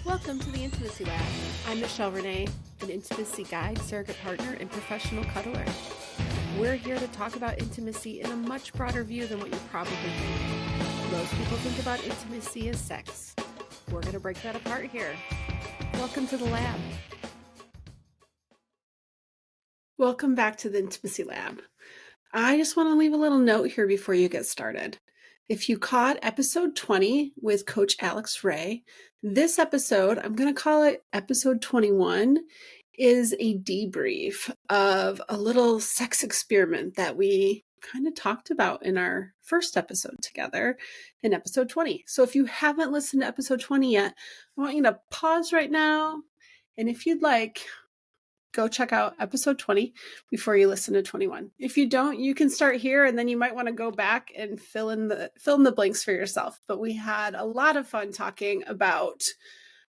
Welcome to the Intimacy Lab. I'm Michelle Renee, an intimacy guide, surrogate partner, and professional cuddler. We're here to talk about intimacy in a much broader view than what you probably think. Most people think about intimacy as sex. We're going to break that apart here. Welcome to the lab. Welcome back to the Intimacy Lab. I just want to leave a little note here before you get started. If you caught episode 20 with Coach Alex Ray, this episode, I'm going to call it episode 21, is a debrief of a little sex experiment that we kind of talked about in our first episode together in episode 20. So if you haven't listened to episode 20 yet, I want you to pause right now. And if you'd like, go check out episode 20 before you listen to 21. If you don't, you can start here and then you might want to go back and fill in the blanks for yourself. But we had a lot of fun talking about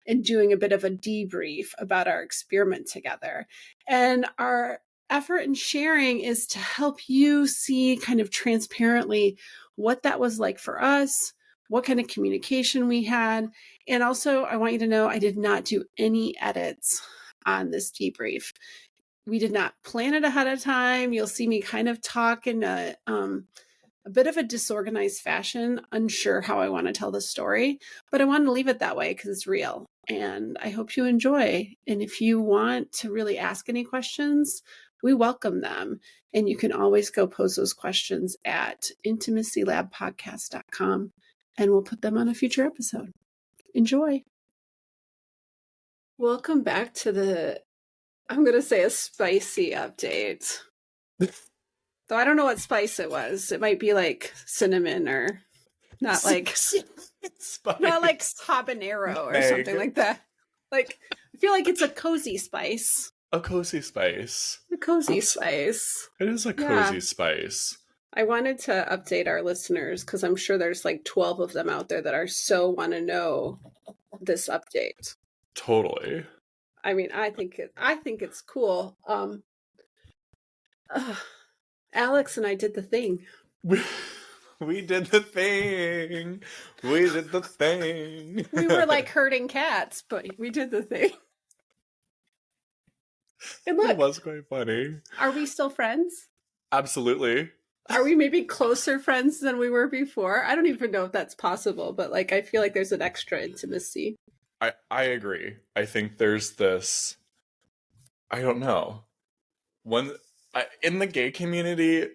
and doing a bit of a debrief about our experiment together. And our effort in sharing is to help you see kind of transparently what that was like for us, what kind of communication we had. And also, I want you to know I did not do any edits on this debrief. We did not plan it ahead of time. You'll see me kind of talk in a bit of a disorganized fashion, unsure how I want to tell the story, but I wanted to leave it that way because it's real. And I hope you enjoy. And if you want to really ask any questions, we welcome them. And you can always go pose those questions at intimacylabpodcast.com and we'll put them on a future episode. Enjoy. Welcome back to I'm going to say a spicy update. Though I don't know what spice it was. It might be like cinnamon or not like habanero or something like that. Like, I feel like it's a cozy spice. A cozy spice. A cozy spice. It is a cozy spice. I wanted to update our listeners because I'm sure there's like 12 of them out there that are so want to know this update. Totally. I mean, I think it's cool. Alex and I did the thing. We did the thing. We did the thing. We were like herding cats, but we did the thing. And look, it was quite funny. Are we still friends? Absolutely. Are we maybe closer friends than we were before? I don't even know if that's possible, but like I feel like there's an extra intimacy. I agree. I think there's this, I don't know. In the gay community,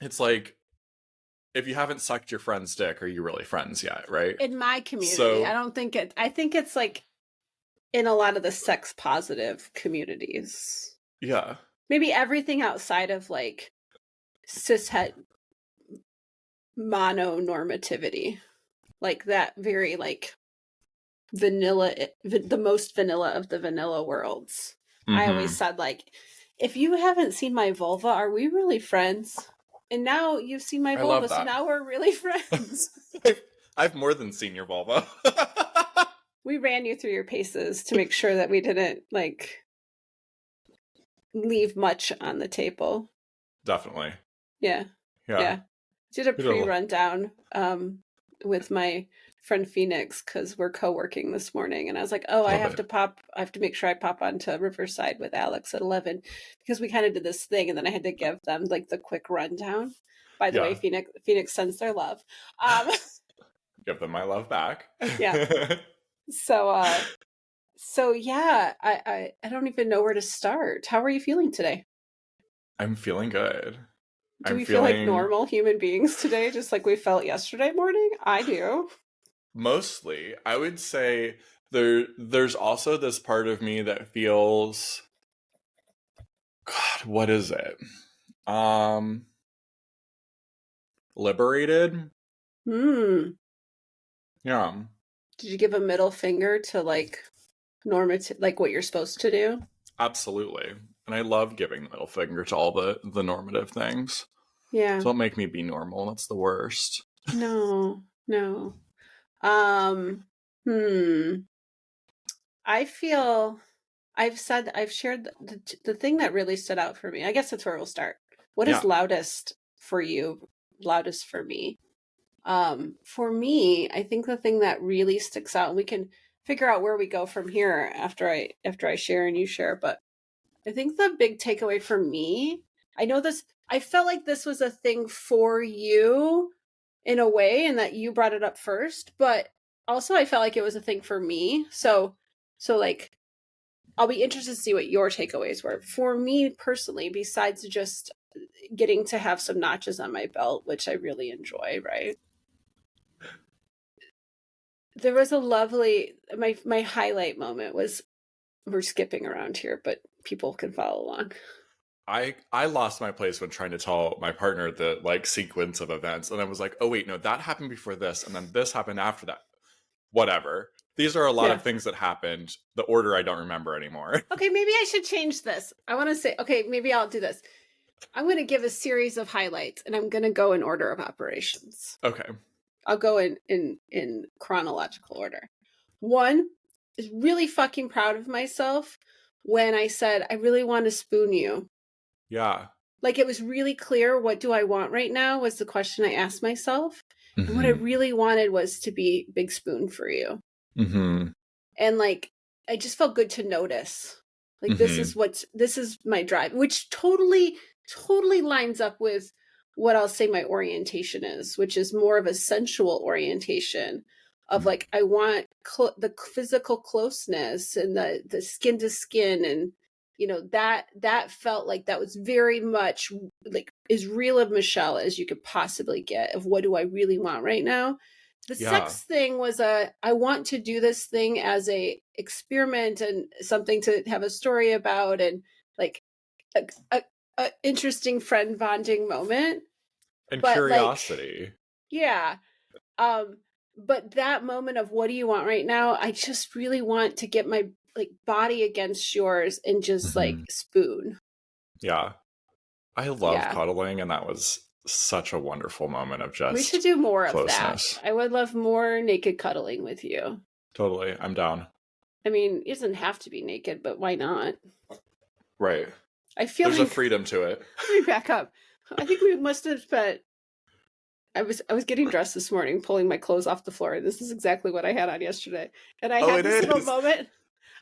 it's like, if you haven't sucked your friend's dick, are you really friends yet, right? In my community, I think it's like in a lot of the sex positive communities. Yeah. Maybe everything outside of like cishet mononormativity. Like that very like vanilla, the most vanilla of the vanilla worlds. Mm-hmm. I always said like, if you haven't seen my vulva, are we really friends? And now you've seen my vulva, so now we're really friends. I've more than seen your vulva. We ran you through your paces to make sure that we didn't like leave much on the table. Definitely. Yeah. Did a pre-rundown with my friend Phoenix because we're co-working this morning, and I was like, I have to make sure I pop onto Riverside with Alex at 11 because we kind of did this thing, and then I had to give them like the quick rundown. By the way, Phoenix sends their love. Give them my love back. Yeah. So yeah, I don't even know where to start. How are you feeling today? I'm feeling good. Do we feel like normal human beings today, just like we felt yesterday morning? I do. Mostly. I would say there's also this part of me that feels, God, what is it? Liberated? Yeah. Did you give a middle finger to like normative, like what you're supposed to do? Absolutely. And I love giving the middle finger to all the normative things. Yeah. Don't make me be normal. That's the worst. No. I feel I've shared the thing that really stood out for me. I guess that's where we'll start. What is loudest for you? Loudest for me? For me, I think the thing that really sticks out, and figure out where we go from here after I share and you share. But I think the big takeaway for me, I felt like this was a thing for you in a way, and that you brought it up first, but also I felt like it was a thing for me. So like, I'll be interested to see what your takeaways were. For me personally, besides just getting to have some notches on my belt, which I really enjoy, right? There was a lovely, my highlight moment was, we're skipping around here, but people can follow along. I lost my place when trying to tell my partner the like sequence of events, and I was like, oh wait, no, that happened before this, and then this happened after that. Whatever. These are a lot Yeah. of things that happened. The order I don't remember anymore. Okay, maybe I should change this. I want to say, okay, maybe I'll do this. I'm going to give a series of highlights, and I'm going to go in order of operations. Okay. I'll go in chronological order. One is really fucking proud of myself when I said, I really want to spoon you. Yeah. Like, it was really clear, what do I want right now was the question I asked myself. Mm-hmm. And what I really wanted was to be big spoon for you. Mm-hmm. And like, I just felt good to notice. Like, mm-hmm. this is my drive, which totally lines up with what I'll say my orientation is, which is more of a sensual orientation of like, I want the physical closeness and the skin to skin. And, you know, that felt like that was very much like as real of Michelle as you could possibly get of what do I really want right now. The sex thing was I want to do this thing as a experiment and something to have a story about, and like a interesting friend bonding moment. And but curiosity. Like, yeah. But that moment of what do you want right now? I just really want to get my like body against yours and just like spoon. Yeah. I love cuddling, and that was such a wonderful moment of just we should do more closeness. of that. I would love more naked cuddling with you. Totally. I'm down. I mean, it doesn't have to be naked, but why not? Right. I feel there's a freedom to it. Let me back up. I think we must have spent. I was getting dressed this morning, pulling my clothes off the floor. This is exactly what I had on yesterday, and I had this little moment.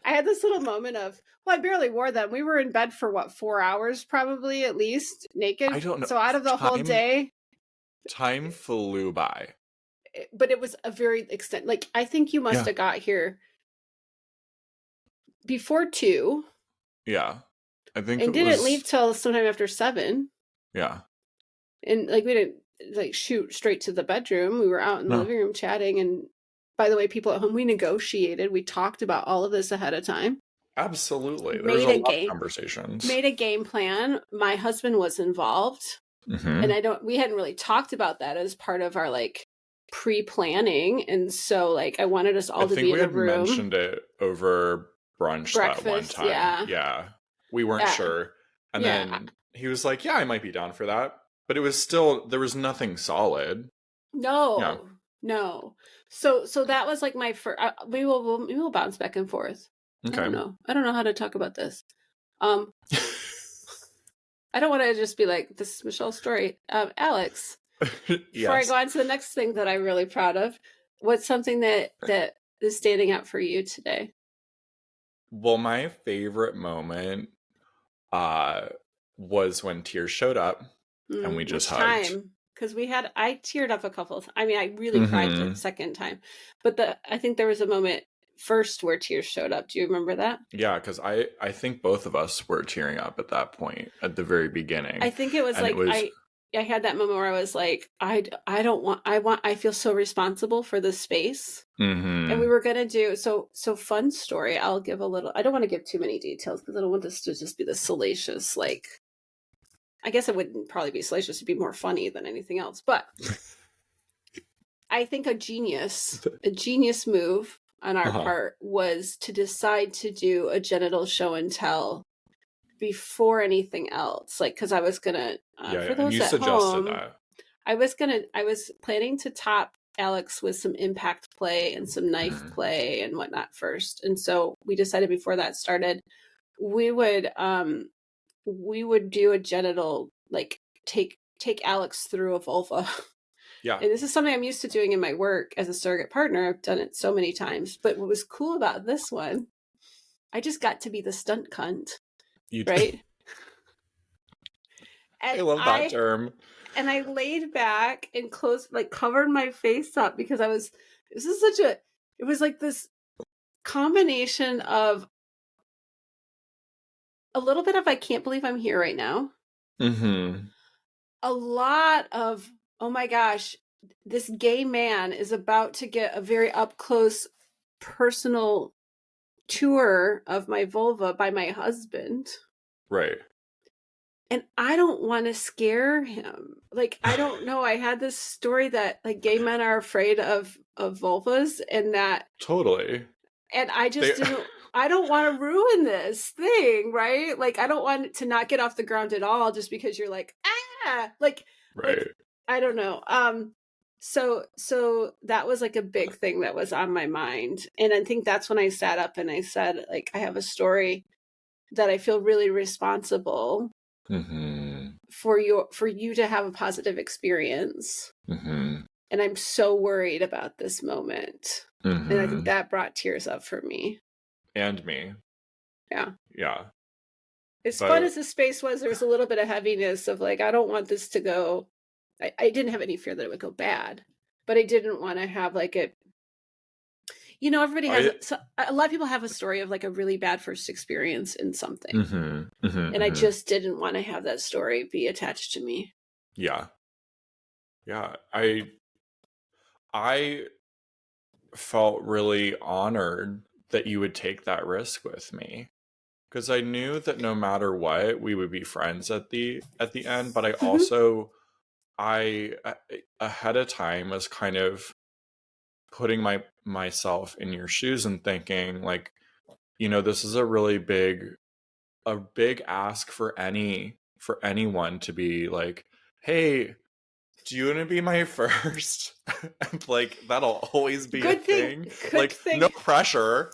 I had this little moment of, well, I barely wore them. We were in bed for what, 4 hours, probably at least, naked. I don't know. So out of the whole day, time flew by. But it was a very extent. Like, I think you must have got here before 2. Yeah, I think. And didn't leave till sometime after 7. Yeah. And like, we didn't like shoot straight to the bedroom. We were out in the living room chatting. And by the way, people at home, we negotiated. We talked about all of this ahead of time. Absolutely. There was a lot of conversations. Made a game plan. My husband was involved. And we hadn't really talked about that as part of our like pre-planning. And so like, I wanted us all to be in a room. I think we had mentioned it over brunch that one time. Yeah. We weren't sure. And then he was like, yeah, I might be down for that. But it was still, there was nothing solid. No. So that was like my first, we will bounce back and forth. Okay. I don't know how to talk about this. I don't want to just be like, this is Michelle's story. Alex, before I go on to the next thing that I'm really proud of, what's something that is standing out for you today? Well, my favorite moment was when tears showed up and we just hugged. Because I teared up a couple of times. I mean, I really cried the second time. But I think there was a moment first where tears showed up. Do you remember that? Yeah, because I think both of us were tearing up at that point at the very beginning. I think it was I had that moment where I was like, I feel so responsible for this space. And we were going to do, so fun story. I'll give a little, I don't want to give too many details because I don't want this to just be the salacious, like, I guess it wouldn't probably be salacious. It'd be more funny than anything else. But I think a genius move on our part was to decide to do a genital show and tell before anything else. Like, because I was going to, for those at home, that. I was planning to top Alex with some impact play and some knife play and whatnot first. And so we decided before that started, we would do a genital, like take Alex through a vulva Yeah. And this is something I'm used to doing in my work as a surrogate partner. I've done it so many times. But what was cool about this one, I just got to be the stunt cunt, You right? I And love that I term. laid back and closed, like covered my face up because it was like this combination of a little bit of I can't believe I'm here right now. Mm-hmm. A lot of, oh my gosh, this gay man is about to get a very up close personal tour of my vulva by my husband. Right. And I don't want to scare him. Like, I don't know. I had this story that like gay men are afraid of vulvas and that, Totally. and I They just didn't, I don't want to ruin this thing, right? Like, I don't want it to not get off the ground at all just because you're like, like, right. I don't know. So that was like a big thing that was on my mind. And I think that's when I sat up and I said, like, I have a story that I feel really responsible Mm-hmm. for you to have a positive experience. Mm-hmm. And I'm so worried about this moment. And I think Mm-hmm. that brought tears up for me. And me. Yeah. Yeah. As fun But as the space was, there was a little bit of heaviness of like, I don't want this to go. I didn't have any fear that it would go bad, but I didn't want to have like it. You know, everybody has I a lot of people have a story of like a really bad first experience in something. mm-hmm. Mm-hmm. And I Mm-hmm. just didn't want to have that story be attached to me. Yeah. Yeah. I felt really honored that you would take that risk with me. Because I knew that no matter what, we would be friends at the end. But I Mm-hmm. also ahead of time was kind of putting myself in your shoes and thinking like, this is a big ask for anyone to be like, hey, do you want to be my first? And like that'll always be a Good thing, thing. good Like no thing, pressure.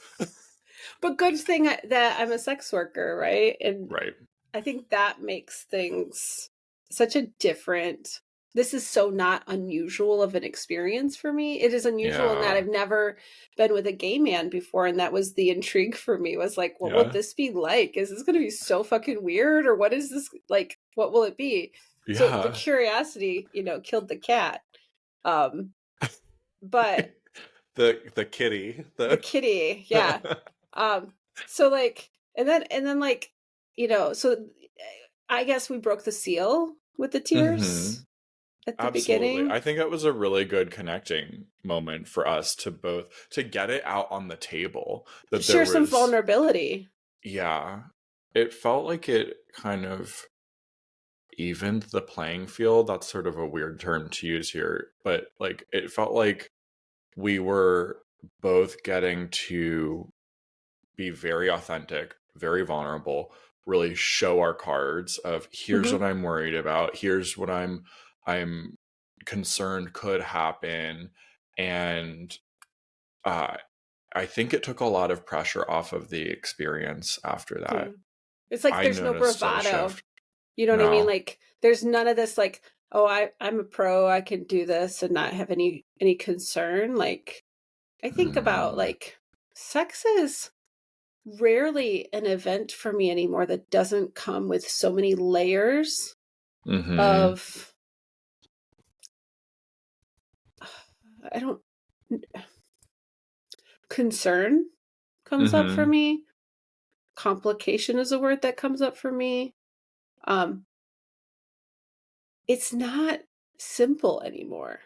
but good thing that I'm a sex worker, right? And Right. I think that makes things such a different. This is so not unusual of an experience for me. It is unusual in that Yeah. I've never been with a gay man before, and that was the intrigue for me. Was like, what will Yeah. this be like? Is this going to be so fucking weird, or what is this like? What will it be? So the Yeah. curiosity, killed the cat. Um, but The kitty. the kitty, yeah. Um, so like, and then like, so I guess we broke the seal with the hmm tears at the Absolutely. beginning. I think it was a really good connecting moment for us to both to get it out on the table that there Share some was vulnerability. yeah. It felt like it kind of evened the playing field. That's sort of a weird term to use here, but like it felt like we were both getting to be very authentic, very vulnerable, really show our cards of here's Hmm. what I'm worried about, here's what I'm concerned could happen. And uh I think it took a lot of pressure off of the experience after Yeah. that. It's like I there's no noticed a bravado. shift. You know what I mean? No. Like there's none of this like, oh, I'm a pro, I can do this and not have any concern. Like I think about Mm-hmm. like sex is rarely an event for me anymore that doesn't come with so many layers Mm-hmm. of I don't concern comes up for Mm-hmm. me. Complication is a word that comes up for me. Um, it's not simple anymore.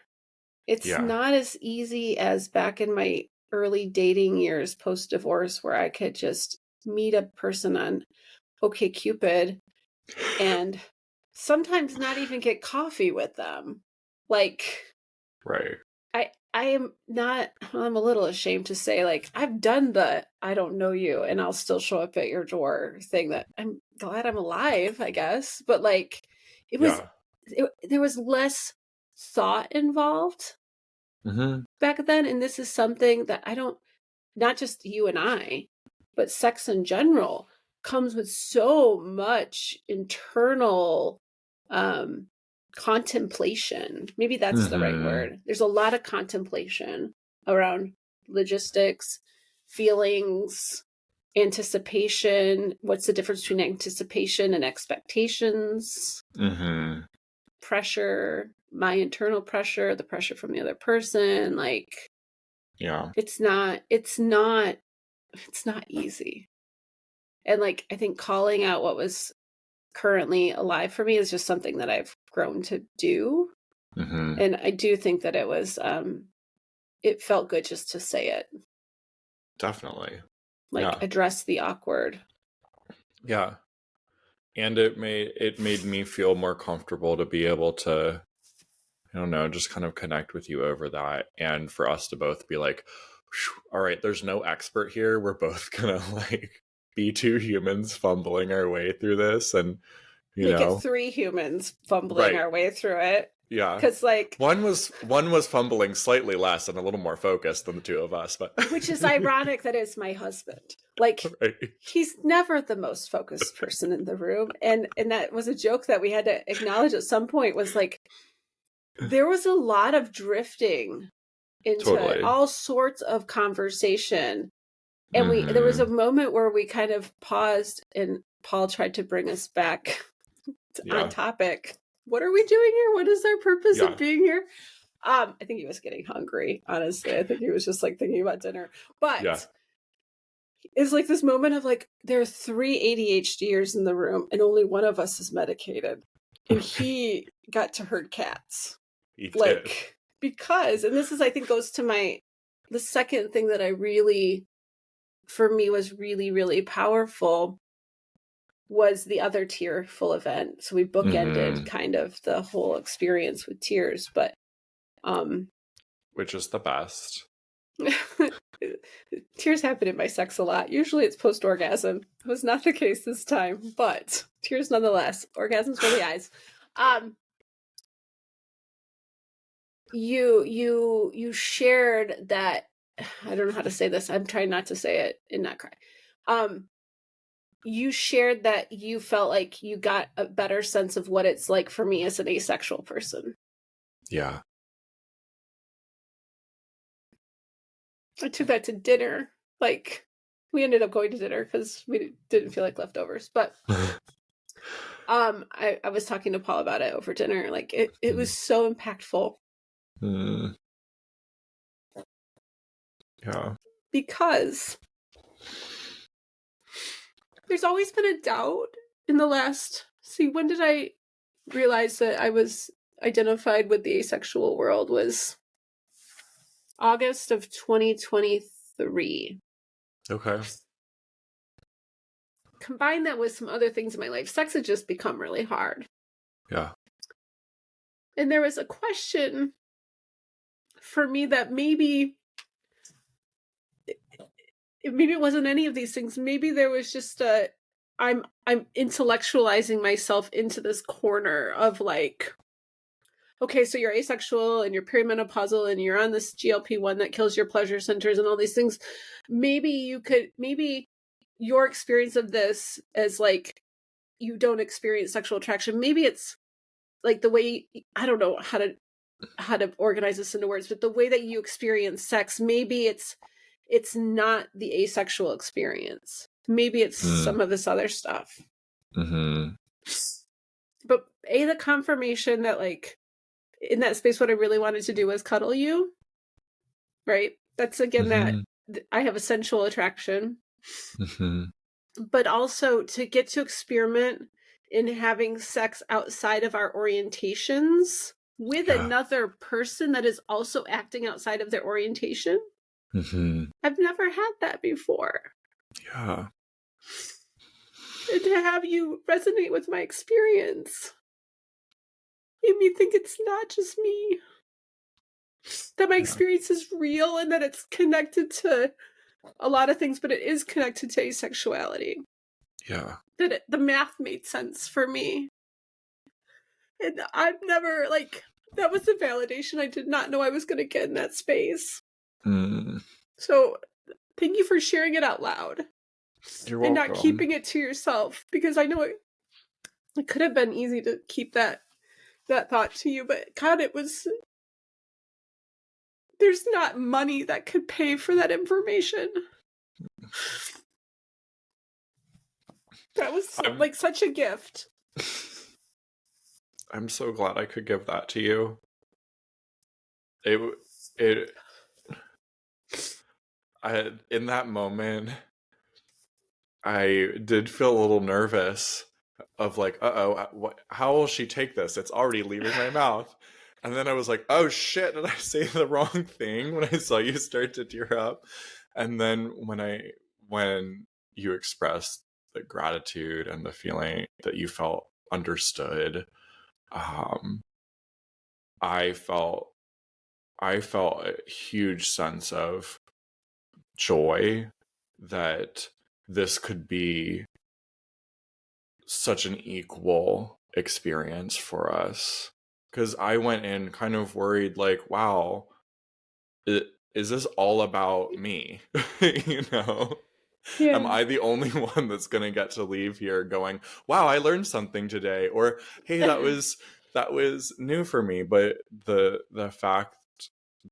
It's Yeah. not as easy as back in my early dating years post divorce where I could just meet a person on OkCupid and sometimes not even get coffee with them. Like Right. I am not, I'm a little ashamed to say like I've done the I don't know you and I'll still show up at your door thing that I'm glad I'm alive, I guess, but like it was Yeah. there was less thought involved Mm-hmm. back then, and this is something that I don't, not just you and I, but sex in general comes with so much internal um contemplation. Maybe that's the right word. There's a lot of contemplation around logistics, feelings, anticipation. What's the difference between anticipation and expectations? Pressure, my internal pressure, the pressure from the other person. Like, yeah, it's not easy. And like, I think calling out what was currently alive for me is just something that I've grown to do. And I do think that it was, it felt good just to say it. Definitely. Like, address the awkward. Yeah. And it made me feel more comfortable to be able to, I don't know, just kind of connect with you over that. And for us to both be like, all right, there's no expert here. We're both gonna like be two humans fumbling our way through this. And, you Make know, it three humans fumbling our way through it. Yeah. Because like one was fumbling slightly less and a little more focused than the two of us, but which is ironic that it's my husband. Like he's never the most focused person in the room. And that was a joke that we had to acknowledge at some point, was like there was a lot of drifting into all sorts of conversation. And there was a moment where we kind of paused and Paul tried to bring us back on topic. What are we doing here? What is our purpose of being here? I think he was getting hungry, honestly. I think he was just like thinking about dinner. But it's like this moment of like, there are 3 ADHDers in the room and only one of us is medicated. And he got to herd cats. He like did. Because, and this is, I think, goes to the second thing that I really, for me, was really, really powerful, was the other tearful event. So we bookended kind of the whole experience with tears, but which is the best. Tears happen in my sex a lot. Usually it's post-orgasm. It was not the case this time, but tears nonetheless. Orgasms for the eyes. You shared that, I don't know how to say this. I'm trying not to say it and not cry. You shared that you felt like you got a better sense of what it's like for me as an asexual person. Yeah. I took that to dinner. Like, we ended up going to dinner because we didn't feel like leftovers. But I was talking to Paul about it over dinner. Like, it was so impactful. Yeah. Because there's always been a doubt in the last... See, when did I realize that I was identified with the asexual world? Was August of 2023. Okay. Combine that with some other things in my life. Sex had just become really hard. Yeah. And there was a question for me that maybe it wasn't any of these things. Maybe there was just I'm intellectualizing myself into this corner of like, okay, so you're asexual and you're perimenopausal and you're on this GLP-1 that kills your pleasure centers and all these things. Maybe your experience of this as like, you don't experience sexual attraction. Maybe it's like the way, I don't know how to organize this into words, but the way that you experience sex, maybe it's not the asexual experience. Maybe it's some of this other stuff. But the confirmation that like in that space, what I really wanted to do was cuddle you. Right? That's again that I have a sensual attraction. But also to get to experiment in having sex outside of our orientations with another person that is also acting outside of their orientation. I've never had that before. Yeah. And to have you resonate with my experience made me think it's not just me. That my experience is real and that it's connected to a lot of things, but it is connected to asexuality. Yeah. That the math made sense for me. And I've never, like, that was the validation I did not know I was going to get in that space. So thank you for sharing it out loud. You're welcome. And not keeping it to yourself, because I know it could have been easy to keep that that thought to you, but God, there's not money that could pay for that information. That was like such a gift. I'm so glad I could give that to you. In that moment, I did feel a little nervous of like, how will she take this? It's already leaving my mouth. And then I was like, oh shit, did I say the wrong thing when I saw you start to tear up? And then when you expressed the gratitude and the feeling that you felt understood, I felt a huge sense of joy that this could be such an equal experience for us. Because I went in kind of worried, like, wow, is this all about me? You know? Yeah. Am I the only one that's going to get to leave here going, wow, I learned something today? Or, hey, that was new for me. But the fact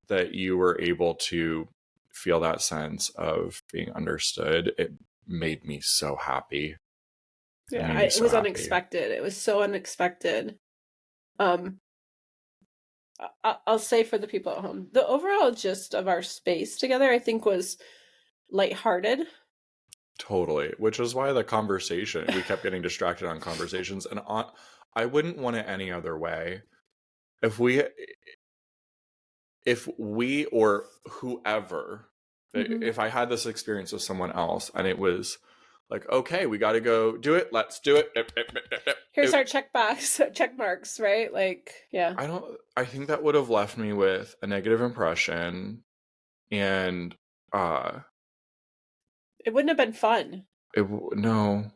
that you were able to feel that sense of being understood, it made me so happy. Yeah, it was unexpected. It was so unexpected. I'll say for the people at home, the overall gist of our space together, I think, was lighthearted. Totally, which is why we kept getting distracted on conversations, and I wouldn't want it any other way. If we or whoever, if I had this experience with someone else and it was like, okay, we got to go do it, let's do it. Here's our check marks, right? Like, yeah. I think that would have left me with a negative impression, and it wouldn't have been fun. No.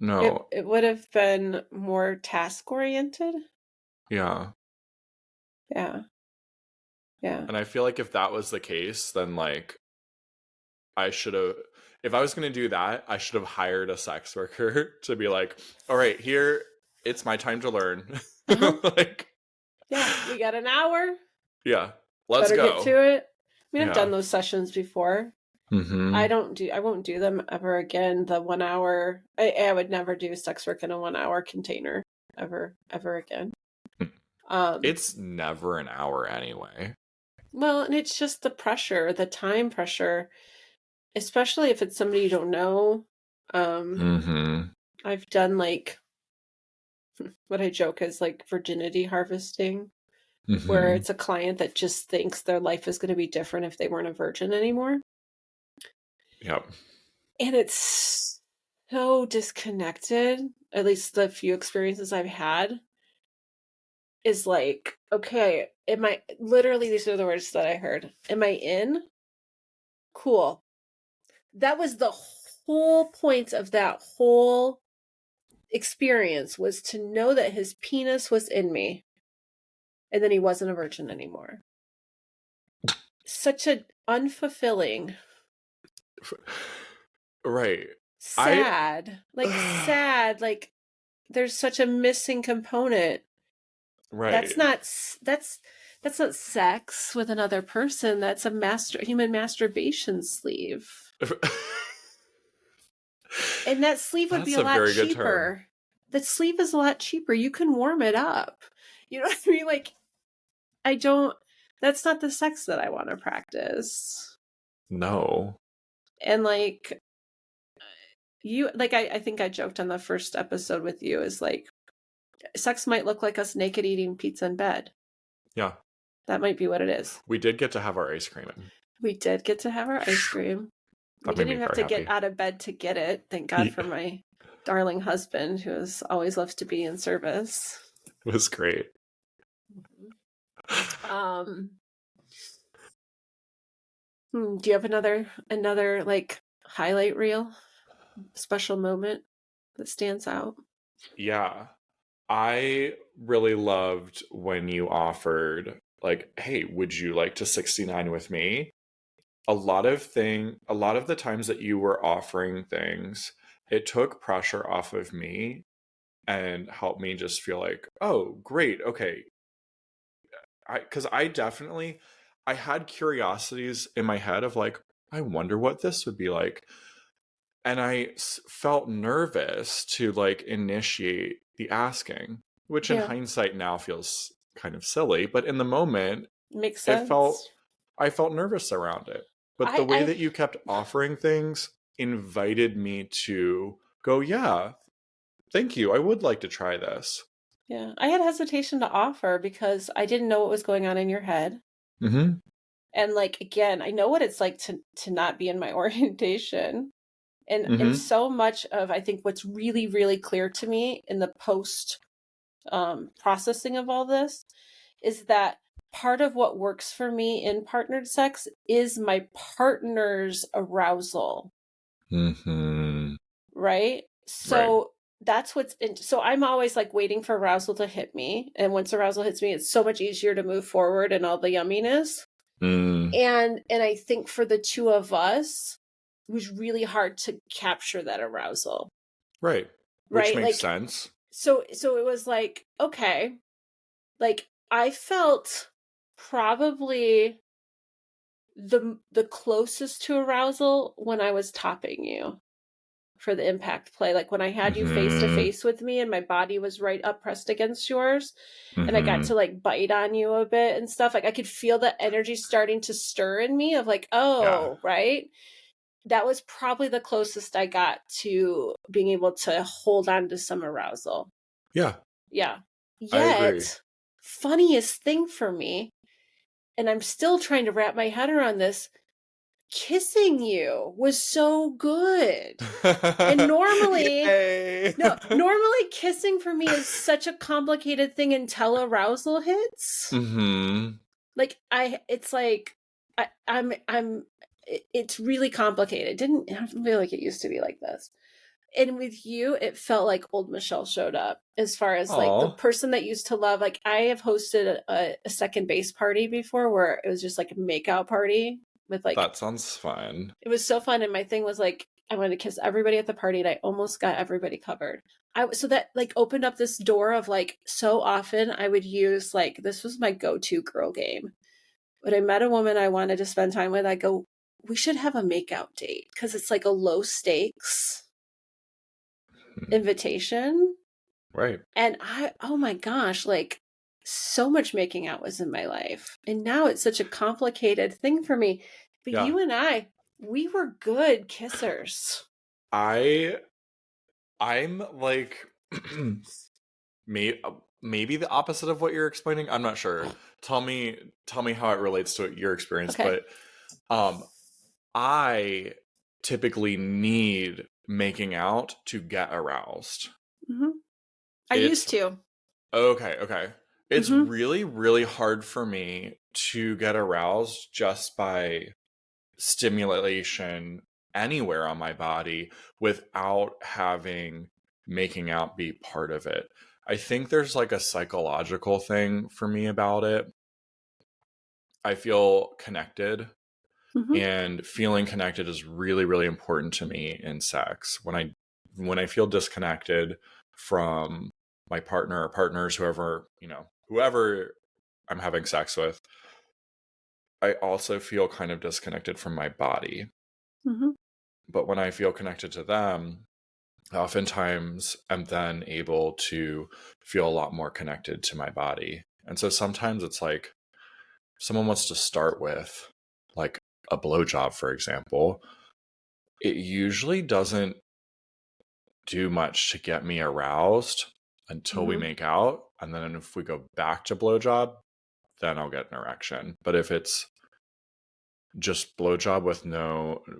It would have been more task oriented. Yeah. And I feel like if that was the case, then like if I was going to do that, I should have hired a sex worker to be like, all right, here, it's my time to learn. Like, yeah, we got an hour. Yeah, let's go. Get to it. I mean, I've done those sessions before. Mm-hmm. I won't do them ever again. The 1 hour, I would never do sex work in a 1 hour container ever again. It's never an hour anyway. Well, and it's just the pressure, the time pressure, especially if it's somebody you don't know. I've done like what I joke is like virginity harvesting, where it's a client that just thinks their life is going to be different if they weren't a virgin anymore. Yep. And it's so disconnected, at least the few experiences I've had, is like, okay, literally these are the words that I heard. Am I in? Cool. That was the whole point of that whole experience, was to know that his penis was in me. And then he wasn't a virgin anymore. Such an unfulfilling. Right. Sad. Sad. Like, there's such a missing component. Right. That's not sex with another person. That's a human masturbation sleeve. And that sleeve would be a lot cheaper. That sleeve is a lot cheaper. You can warm it up. You know what I mean? Like, that's not the sex that I want to practice. No. And like, I think I joked on the first episode with you, is like, sex might look like us naked eating pizza in bed. Yeah. That might be what it is. We did get to have our ice cream. We did get to have our ice cream. We didn't even have to get out of bed to get it. Thank God for my darling husband, who always loves to be in service. It was great. Do you have another like highlight reel, special moment that stands out? Yeah. I really loved when you offered, like, hey, would you like to 69 with me? A lot of the times that you were offering things, it took pressure off of me, and help me just feel like, oh, great, okay. Because I had curiosities in my head of like, I wonder what this would be like. And I felt nervous to like initiate the asking, which in Yeah. hindsight now feels kind of silly, but in the moment, Makes it felt sense. I felt nervous around it. But the way I that you kept offering things invited me to go, yeah, thank you. I would like to try this. yeah, I had hesitation to offer because I didn't know what was going on in your head. Mm-hmm. And like again, I know what it's like to not be in my orientation. And Mm-hmm. so much of I think what's really, really clear to me in the post processing of all this is that part of what works for me in partnered sex is my partner's arousal, Mm-hmm. right? Right. So that's so I'm always like waiting for arousal to hit me, and once arousal hits me, it's so much easier to move forward and all the yumminess. Mm. And I think for the two of us, it was really hard to capture that arousal, Right. Which right? makes Like sense. so it was like, okay, like I felt probably the closest to arousal when I was topping you for the impact play, like when I had you face to Mm-hmm. face with me and my body was right up pressed against yours and I got Mm-hmm. to like bite on you a bit and stuff. Like I could feel the energy starting to stir in me of like, Yeah. oh, right. That was probably the closest I got to being able to hold on to some arousal. Yeah. Yeah. I agree. Yet, funniest thing for me, and I'm still trying to wrap my head around this, kissing you was so good. And normally, Yay. no, normally kissing for me is such a complicated thing until arousal hits. Mm-hmm. Like it's like I'm it's really complicated. I don't feel like it used to be like this. And with you, it felt like old Michelle showed up as far as like the Oh, person that used to love. Like I have hosted a second base party before where it was just like a makeout party with like, that sounds fun. it was so fun. And my thing was like, I wanted to kiss everybody at the party and I almost got everybody covered. So that like opened up this door of like, so often I would use like, this was my go-to girl game. When I met a woman I wanted to spend time with, I go, we should have a makeout date because it's like a low stakes invitation. Right. And oh my gosh, like so much making out was in my life. And now it's such a complicated thing for me. But Yeah. you and we were good kissers. I I'm like maybe the opposite of what you're explaining. I'm not sure. Tell me how it relates to your experience, Okay. but um I typically need making out to get aroused. Mm-hmm. I It's used to. okay. It's Mm-hmm. really, really hard for me to get aroused just by stimulation anywhere on my body without having making out be part of it. I think there's like a psychological thing for me about it. I feel connected, Mm-hmm. and feeling connected is really, really important to me in sex. When I feel disconnected from my partner or partners, whoever I'm having sex with, I also feel kind of disconnected from my body. Mm-hmm. But when I feel connected to them, oftentimes I'm then able to feel a lot more connected to my body. And so sometimes it's like someone wants to start with like a blowjob, for example. It usually doesn't do much to get me aroused until we Mm-hmm. make out. And then if we go back to blowjob, then I'll get an erection. But if it's just blowjob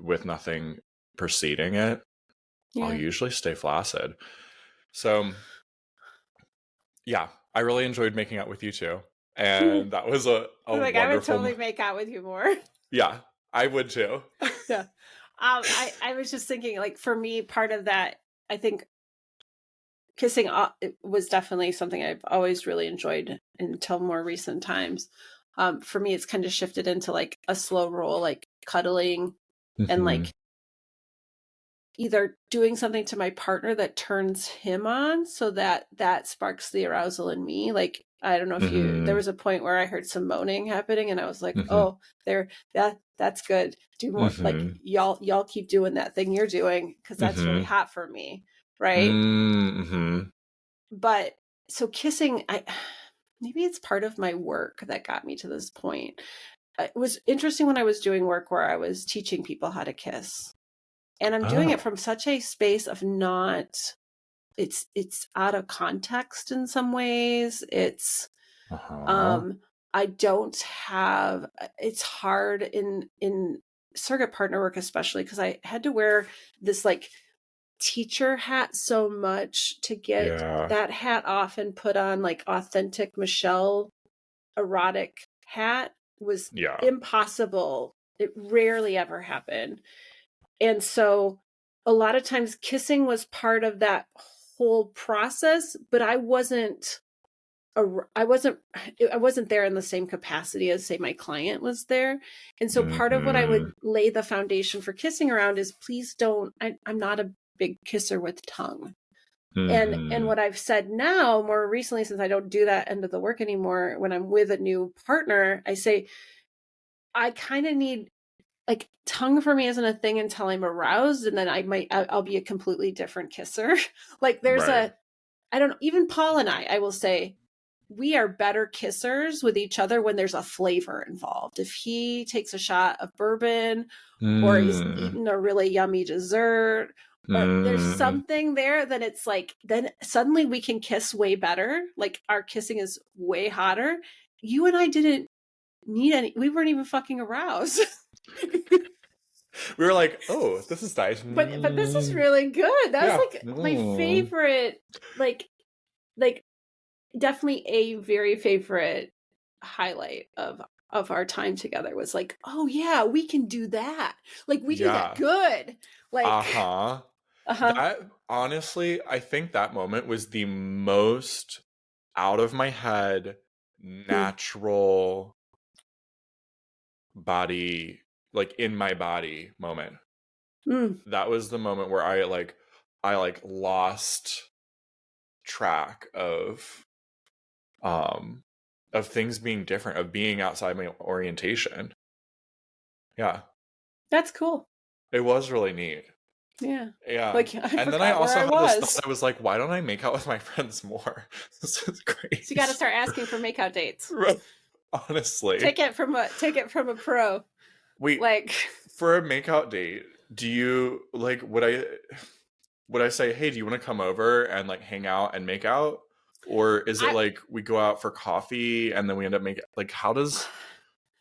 with nothing preceding it, I'll Yeah. usually stay flaccid. So yeah, I really enjoyed making out with you too. And that was a Like I would wonderful totally make out with you more. yeah, I would too. Yeah. I was just thinking, like, for me, part of that, I think kissing it was definitely something I've always really enjoyed until more recent times. For me, it's kind of shifted into like a slow roll, like cuddling and Mm-hmm. like either doing something to my partner that turns him on, so that sparks the arousal in me. Like, I don't know if there was a point where I heard some moaning happening and I was like, oh, that's good. Do more. Like, y'all keep doing that thing you're doing, because that's really hot for me. Right. But so kissing, maybe it's part of my work that got me to this point. It was interesting when I was doing work where I was teaching people how to kiss. And I'm doing it from such a space of not, it's out of context in some ways. It's, I don't have, it's hard in surrogate partner work, especially because I had to wear this like teacher hat so much to get that hat off and put on like authentic Michelle erotic hat was impossible. It rarely ever happened. And so a lot of times kissing was part of that whole process, but I wasn't there in the same capacity as, say, my client was there. And so part of what I would lay the foundation for kissing around is, please don't, I'm not a big kisser with tongue. And what I've said now more recently, since I don't do that end of the work anymore, when I'm with a new partner, I say, I kind of need, like, tongue for me isn't a thing until I'm aroused, and then I'll be a completely different kisser. Like, there's I don't know, even Paul and I will say, we are better kissers with each other when there's a flavor involved. If he takes a shot of bourbon, or he's eaten a really yummy dessert, or there's something there, then it's like, then suddenly we can kiss way better. Like, our kissing is way hotter. You and I didn't need any, we weren't even fucking aroused. We were like, oh, this is nice. But this is really good. That was like my favorite, like definitely a very favorite highlight of our time together, was like, oh yeah, we can do that. Like, we do that good. Like, that, honestly, I think that moment was the most out of my head, natural body, like in my body moment. That was the moment where I lost track of things being different, of being outside my orientation. Yeah. That's cool. It was really neat. Yeah. Yeah. Like, and then I also had this thought, I was like, why don't I make out with my friends more? This is great. So you got to start asking for makeout dates. Honestly. Take it from a pro. Wait, like, for a makeout date, do you, like, would I say, hey, do you want to come over and like hang out and make out? Or is it like we go out for coffee and then we end up making, like, how does,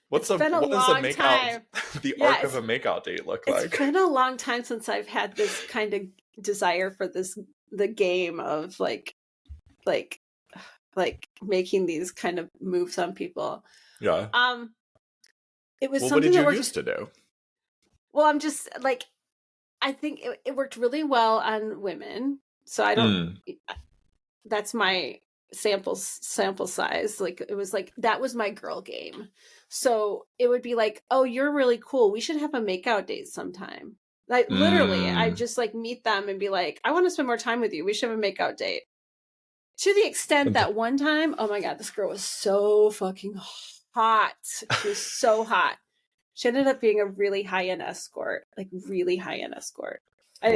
what does a makeout, the arc of a makeout date look like? It's been a long time since I've had this kind of desire for the game of like making these kind of moves on people. Yeah. It was something. What did you used to do? Well, I'm just like, I think it worked really well on women. So I don't, that's my sample size. Like, it was like, that was my girl game. So it would be like, oh, you're really cool, we should have a makeout date sometime. Like, literally, I just like meet them and be like, I want to spend more time with you, we should have a makeout date. To the extent that one time, oh my God, this girl was so fucking hot. She was so hot. She ended up being a really high-end escort, like really high-end escort. I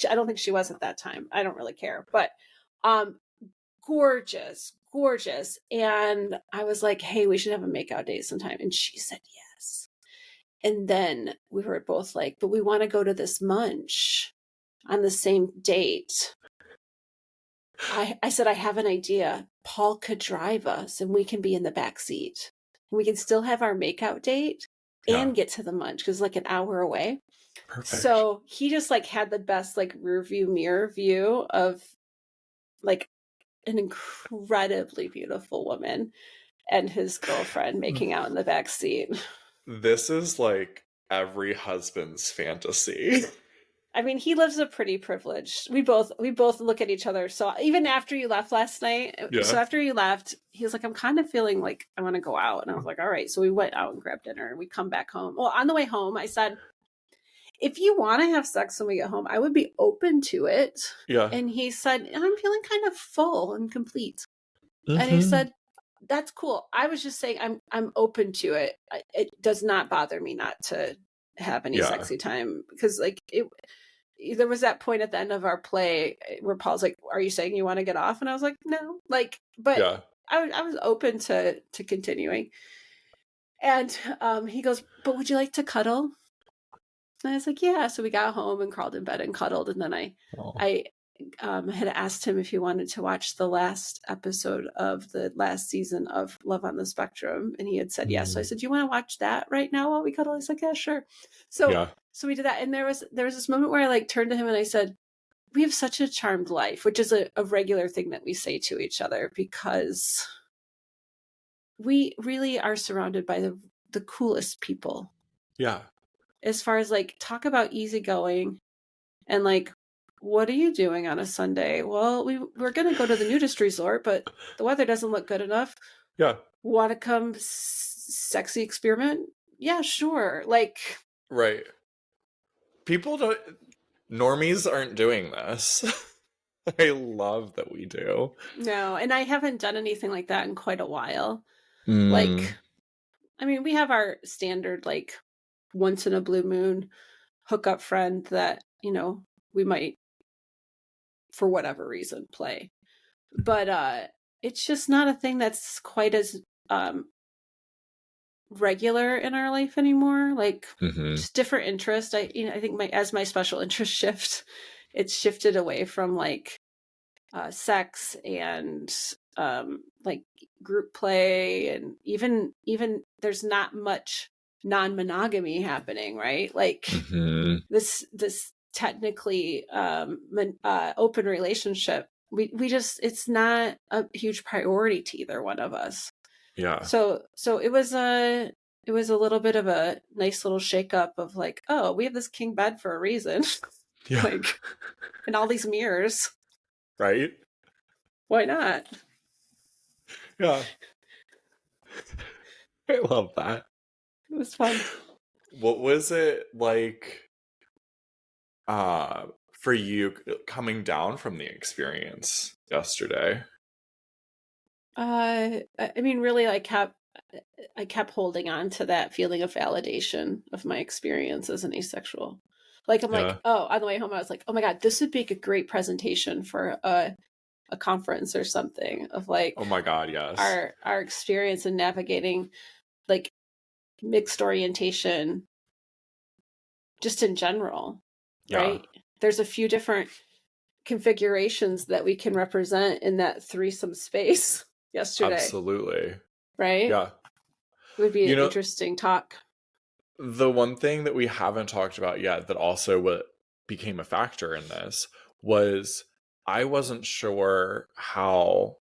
don't think she was at that time. I don't really care, but gorgeous. And I was like, hey, we should have a makeout date sometime. And she said yes. And then we were both like, but we want to go to this munch on the same date. I said, I have an idea. Paul could drive us and we can be in the back seat. We can still have our makeout date and get to the munch, because like an hour away. Perfect. So he just like had the best like rear view mirror view of like an incredibly beautiful woman and his girlfriend making out in the back seat. This is like every husband's fantasy. I mean, he lives a pretty privileged. We both look at each other. So even after you left last night, so after you left, he was like, I'm kind of feeling like I want to go out. And I was like, all right. So we went out and grabbed dinner and we come back home. Well, on the way home, I said, if you want to have sex when we get home, I would be open to it. Yeah. And he said, I'm feeling kind of full and complete. And he Mm-hmm. said, that's cool. I was just saying I'm open to it. It does not bother me not to have any Yeah. sexy time, because like there was that point at the end of our play where Paul's like, are you saying you want to get off? And I was like, no, like, but Yeah. I was open to continuing. And he goes, but would you like to cuddle? And I was like, yeah. So we got home and crawled in bed and cuddled. And then Oh. I had asked him if he wanted to watch the last episode of the last season of Love on the Spectrum, and he had said yes. So I said, "Do you want to watch that right now while we cuddle?" He's like, "Yeah, sure." So Yeah. so we did that, and there was this moment where I like turned to him and I said, "We have such a charmed life," which is a regular thing that we say to each other, because we really are surrounded by the coolest people. Yeah. As far as like talk about easygoing and like, what are you doing on a Sunday? Well, we're going to go to the nudist resort, but the weather doesn't look good enough. Yeah. Want to come sexy experiment? Yeah, sure. Like, Right. People don't, normies aren't doing this. I love that we do. no. And I haven't done anything like that in quite a while. Mm. Like, I mean, we have our standard, like, once in a blue moon hookup friend that, we might, for whatever reason, play. But it's just not a thing that's quite as regular in our life anymore. Like, Mm-hmm. just different interest. I think as my special interest shift, it's shifted away from like sex and like group play, and even there's not much non-monogamy happening, right? Like Mm-hmm. this technically open relationship, we just, it's not a huge priority to either one of us. Yeah. So it was a little bit of a nice little shakeup of like, oh, we have this king bed for a reason. Yeah. Like, and all these mirrors, Right? why not? Yeah. I love that. It was fun. What was it like for you coming down from the experience yesterday? I mean, really, I kept holding on to that feeling of validation of my experience as an asexual. Like, I'm like, Yeah. oh, on the way home, I was like, oh my God, this would make a great presentation for a conference or something, of like Oh my God, yes. our experience in navigating like mixed orientation just in general, Yeah. right? There's a few different configurations that we can represent in that threesome space yesterday, Absolutely. right? Yeah. It would be You an know, interesting talk. the one thing that we haven't talked about yet that also what became a factor in this was I wasn't sure how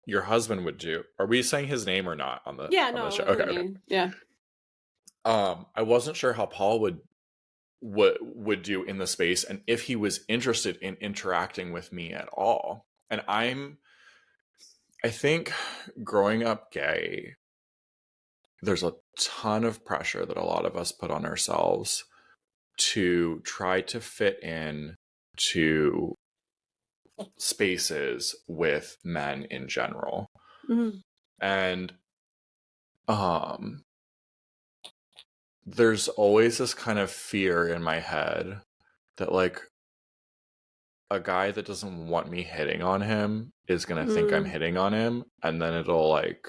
your husband would do. Are we saying his name or not on Yeah, the no, show? whatever Okay, you okay. need. Yeah. I wasn't sure how Paul would do in the space and if he was interested in interacting with me at all. And I think growing up gay, there's a ton of pressure that a lot of us put on ourselves to try to fit in to spaces with men in general. Mm-hmm. And there's always this kind of fear in my head that like a guy that doesn't want me hitting on him is going to think I'm hitting on him, and then it'll like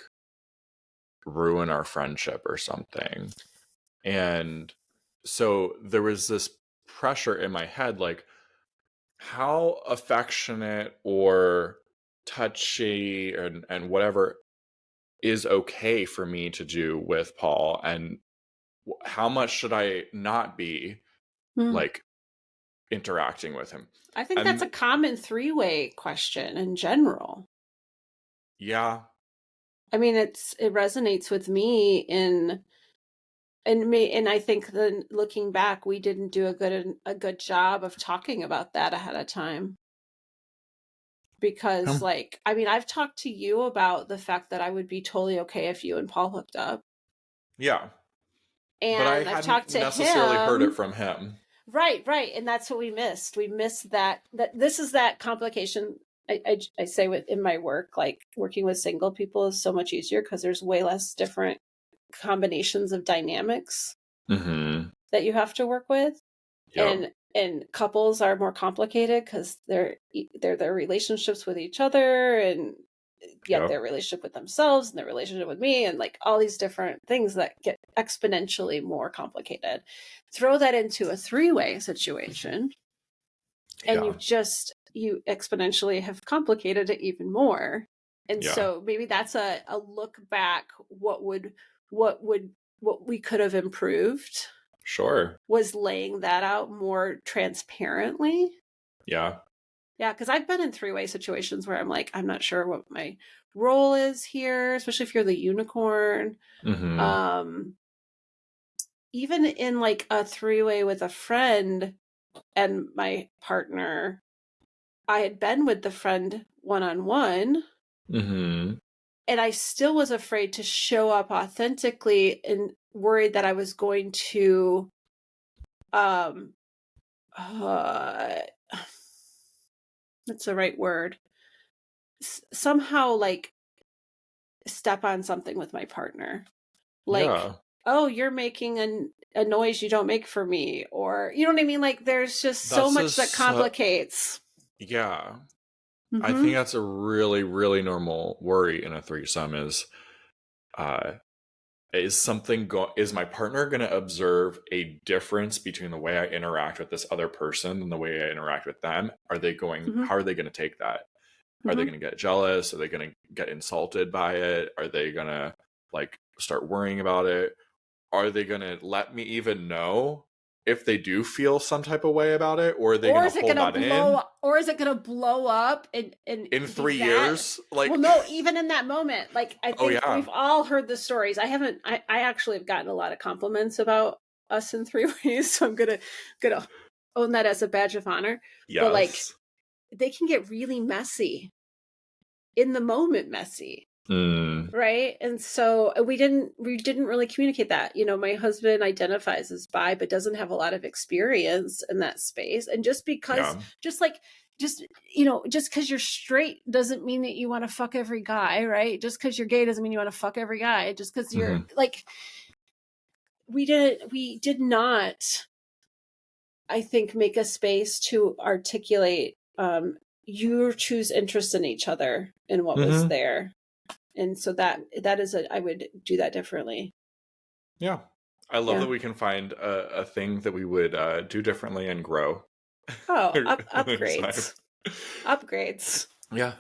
ruin our friendship or something. And so there was this pressure in my head, like how affectionate or touchy and whatever is okay for me to do with Paul, and how much should I not be Mm-hmm. like interacting with him. I think that's And a common three-way question in general. yeah. I mean, it resonates with me and I think then looking back, we didn't do a good job of talking about that ahead of time. Because like, I mean, I've talked to you about the fact that I would be totally okay if you and Paul hooked up. Yeah. But I And I've hadn't talked to necessarily heard it him. from him. Right, right. And that's what we missed. We missed that this is that complication. I say in my work, like working with single people is so much easier because there's way less different combinations of dynamics Mm-hmm. that you have to work with. Yep. And couples are more complicated because they're their relationships with each other, and yet Yep. their relationship with themselves and their relationship with me, and like all these different things that get exponentially more complicated. Throw that into a three-way situation and Yeah. you exponentially have complicated it even more. And Yeah. so maybe that's a look back. What would what we could have improved Sure. was laying that out more transparently. Yeah. Yeah, because I've been in three-way situations where I'm like, I'm not sure what my role is here, especially if you're the unicorn. Mm-hmm. Um, even in like a three-way with a friend and my partner, I had been with the friend one-on-one, Mm-hmm. and I still was afraid to show up authentically and worried that I was going to um uh that's the right word. Somehow like step on something with my partner. Like, Yeah. oh, you're making a noise you don't make for me, or you know what I mean? Like there's just so That's much that just complicates. yeah. I think Mm-hmm. that's a really, really normal worry in a threesome uh is my partner going to observe a difference between the way I interact with this other person and the way I interact with them? Mm-hmm. How are they going to take that? Are they Mm-hmm. going to get jealous? Are they going to get insulted by it? Are they going to like start worrying about it? Are they going to let me even know if they do feel some type of way about it? Or are they going Or to is it hold gonna that in blow or is it gonna blow up and in be three that? years? Well, Like, no, even in that moment, like I oh, think yeah. we've all heard the stories. I actually have gotten a lot of compliments about us in three ways, so I'm gonna own that as a badge of honor. But like Yes. they can get really messy, in the moment messy. Mm, Right. And so we didn't really communicate that. You know, my husband identifies as bi, but doesn't have a lot of experience in that space. And just because, yeah. just like, just, you know, just because you're straight doesn't mean that you want to fuck every guy, right? Just because you're gay doesn't mean you want to fuck every guy. Just because you're Hmm. like, we did not, I think, make a space to articulate, you choose interest in each other and what was Hmm. there. And so I would do that differently. Yeah. I love that Yeah. we can find a thing that we would do differently and grow Oh, next time. upgrades. Upgrades. Yeah.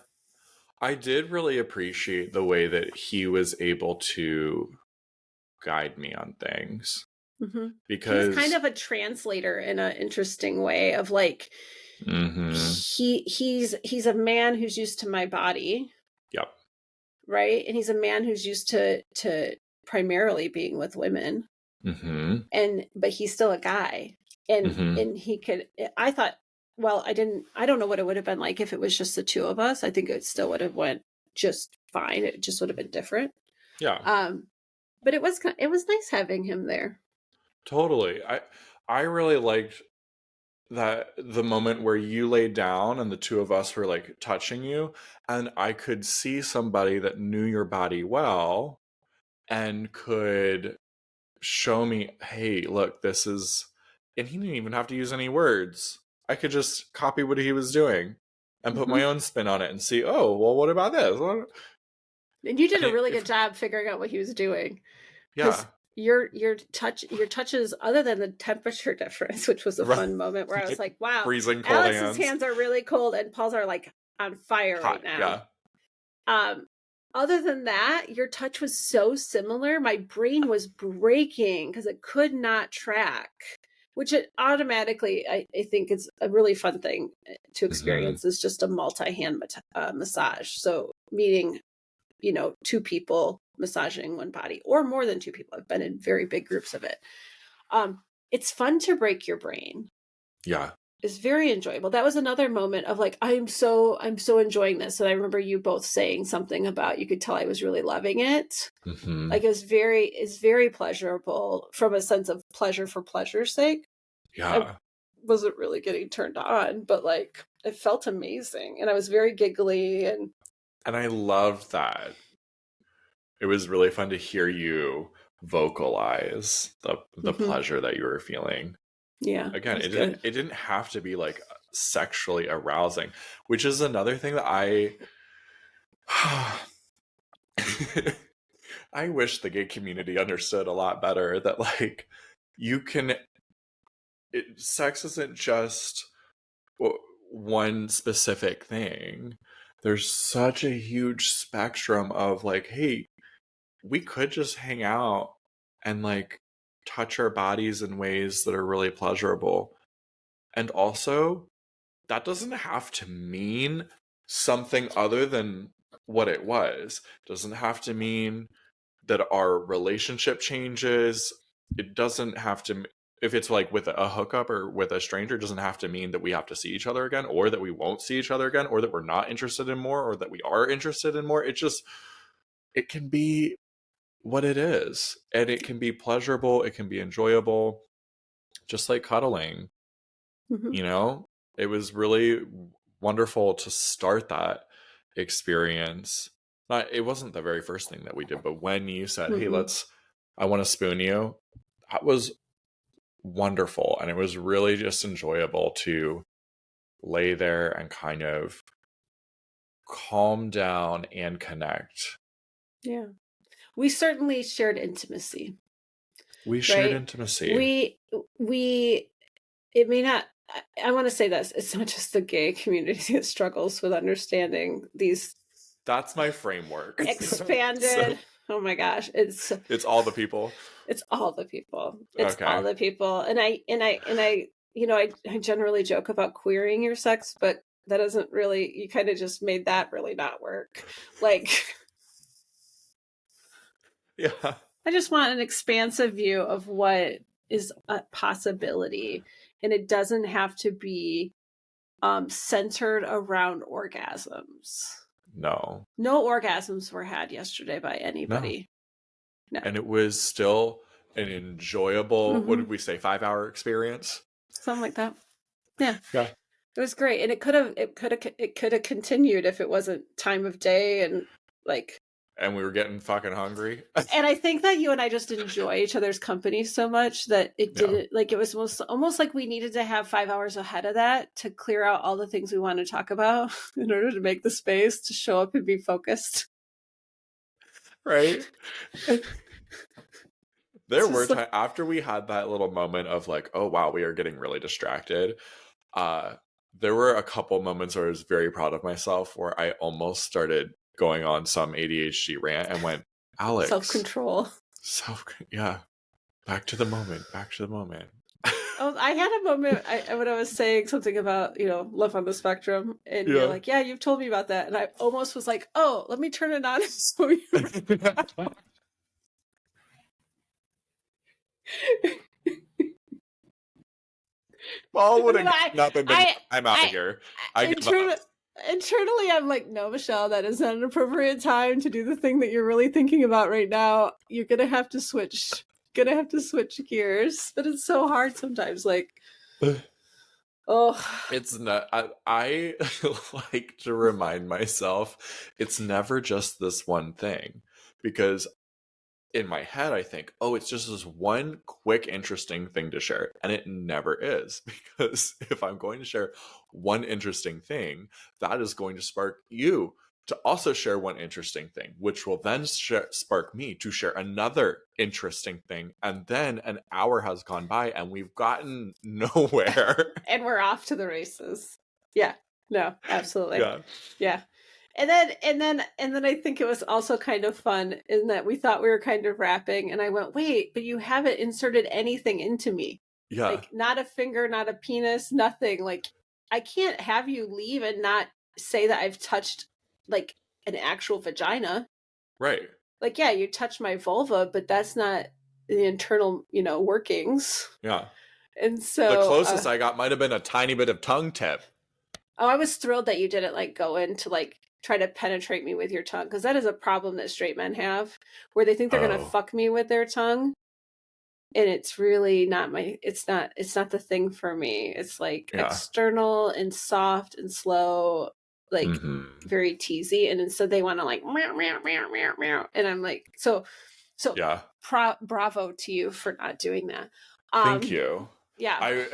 I did really appreciate the way that he was able to guide me on things Hmm. He was kind because, of a translator in an interesting way of like hmm, he's a man who's used to my body, yep. right? And he's a man who's used to primarily being with women, Hmm. and but he's still a guy, Hmm. and he could. I thought, well, I don't know what it would have been like if it was just the two of us. I think it still would have went just fine. It just would have been different. Yeah, Um, but it was nice having him there. totally. I really liked that the moment where you laid down and the two of us were like touching you, and I could see somebody that knew your body well and could show me, hey, look, this is, and he didn't even have to use any words. I could just copy what he was doing and put Hmm. my own spin on it and see, oh, well, what about this? And you did And a really good if, job figuring out what he was doing, yeah, because your touches, other than the temperature difference, which was a right, fun moment where I was like, wow, freezing cold Alex's hands, hands are really cold and Paul's are like on fire right hot, now. yeah, Um, other than that, your touch was so similar. My brain was breaking because it could not track, which it automatically, I think, is a really fun thing to hmm, experience. Is just a multi-hand massage. So meaning, you know, two people massaging one body or more than two people. I've been in very big groups of it. Um, it's fun to break your brain. yeah, It's very enjoyable. That was another moment of like, I'm so enjoying this. And I remember you both saying something about, you could tell I was really loving it. hmm, Like it's very pleasurable from a sense of pleasure for pleasure's sake. I, yeah, wasn't really getting turned on, but like it felt amazing, and I was very giggly, and I loved that. It was really fun to hear you vocalize the mhm. pleasure that you were feeling. Yeah, it Again, was good. it didn't have to be like sexually arousing, which is another thing that I I wish the gay community understood a lot better that like you can sex isn't just one specific thing. There's such a huge spectrum of like, hey, we could just hang out and like touch our bodies in ways that are really pleasurable. And also, that doesn't have to mean something other than what it was. It doesn't have to mean that our relationship changes. It doesn't have to, if it's like with a hookup or with a stranger, it doesn't have to mean that we have to see each other again, or that we won't see each other again, or that we're not interested in more, or that we are interested in more. It just, it can be what it is, and it can be pleasurable, it can be enjoyable, just like cuddling. Mhm, You know, it was really wonderful to start that experience. Not, it wasn't the very first thing that we did, but when you said, hey, mhm. let's, I want to spoon you, that was wonderful. And it was really just enjoyable to lay there and kind of calm down and connect. Yeah. We certainly shared intimacy, We shared right? intimacy. We we it may not I want to say this, it's not just the gay community that struggles with understanding these That's my framework. So expanded, oh my gosh, it's all the people. it's all the people. It's all Okay. the people. And I I generally joke about queering your sex, but that doesn't really, you kind of just made that really not work. Like Yeah. I just want an expansive view of what is a possibility. And it doesn't have to be centered around orgasms. No. No orgasms were had yesterday by No. anybody. No. And it was still an enjoyable, what Mm-hmm. did we say, 5 hour experience? Something like that. Yeah. Yeah. It was great. And it could have continued if it wasn't time of day and like, And we were getting fucking hungry. and I think that you and I just enjoy each other's company so much that it Yeah. didn't, like, it was almost like we needed to have 5 hours ahead of that to clear out all the things we want to talk about in order to make the space to show up and be focused. Right? It's There were just like, times after we had that little moment of like, oh wow, we are getting really distracted. Uh, there were a couple moments where I was very proud of myself where I almost started going on some ADHD rant and went, Alex, self-control. self, yeah, back to the moment, back to the moment. Oh, I had a moment when I was saying something about, love on the spectrum, and you're Yeah. like, yeah, you've told me about that. And I almost was like, oh, let me turn it on and show you. Paul would And have then gotten up and been, I'm out of here. I give up. internally, I'm like, no, Michelle, that is not an appropriate time to do the thing that you're really thinking about right now. You're going to have to switch. Gonna have to switch gears. But it's so hard sometimes. Like, oh, It's not, I like to remind myself it's never just this one thing, because in my head I think, oh, it's just this one quick interesting thing to share, and it never is. Because if I'm going to share one interesting thing, that is going to spark you to also share one interesting thing, which will then spark me to share another interesting thing, and then an hour has gone by and we've gotten nowhere. and we're off to the races. Yeah. No, absolutely. Yeah. Yeah. And then I think it was also kind of fun in that we thought we were kind of rapping, and I went, wait, but you haven't inserted anything into me. Yeah. Like, not a finger, not a penis, nothing. Like, I can't have you leave and not say that I've touched like an actual vagina. Right. Like, yeah, you touched my vulva, but that's not the internal, workings. Yeah. And The so, closest I got might have been a tiny bit of tongue tip. oh, I was thrilled that you didn't like go in to like try to penetrate me with your tongue, because that is a problem that straight men have, where they think they're gonna Oh. fuck me with their tongue. and it's really not it's not the thing for me. It's like Yeah. external and soft and slow, like very teasy, and so they want to like meow, meow, meow, meow, meow. And I'm like, so Yeah. bravo to you for not doing that. Thank you. Yeah. I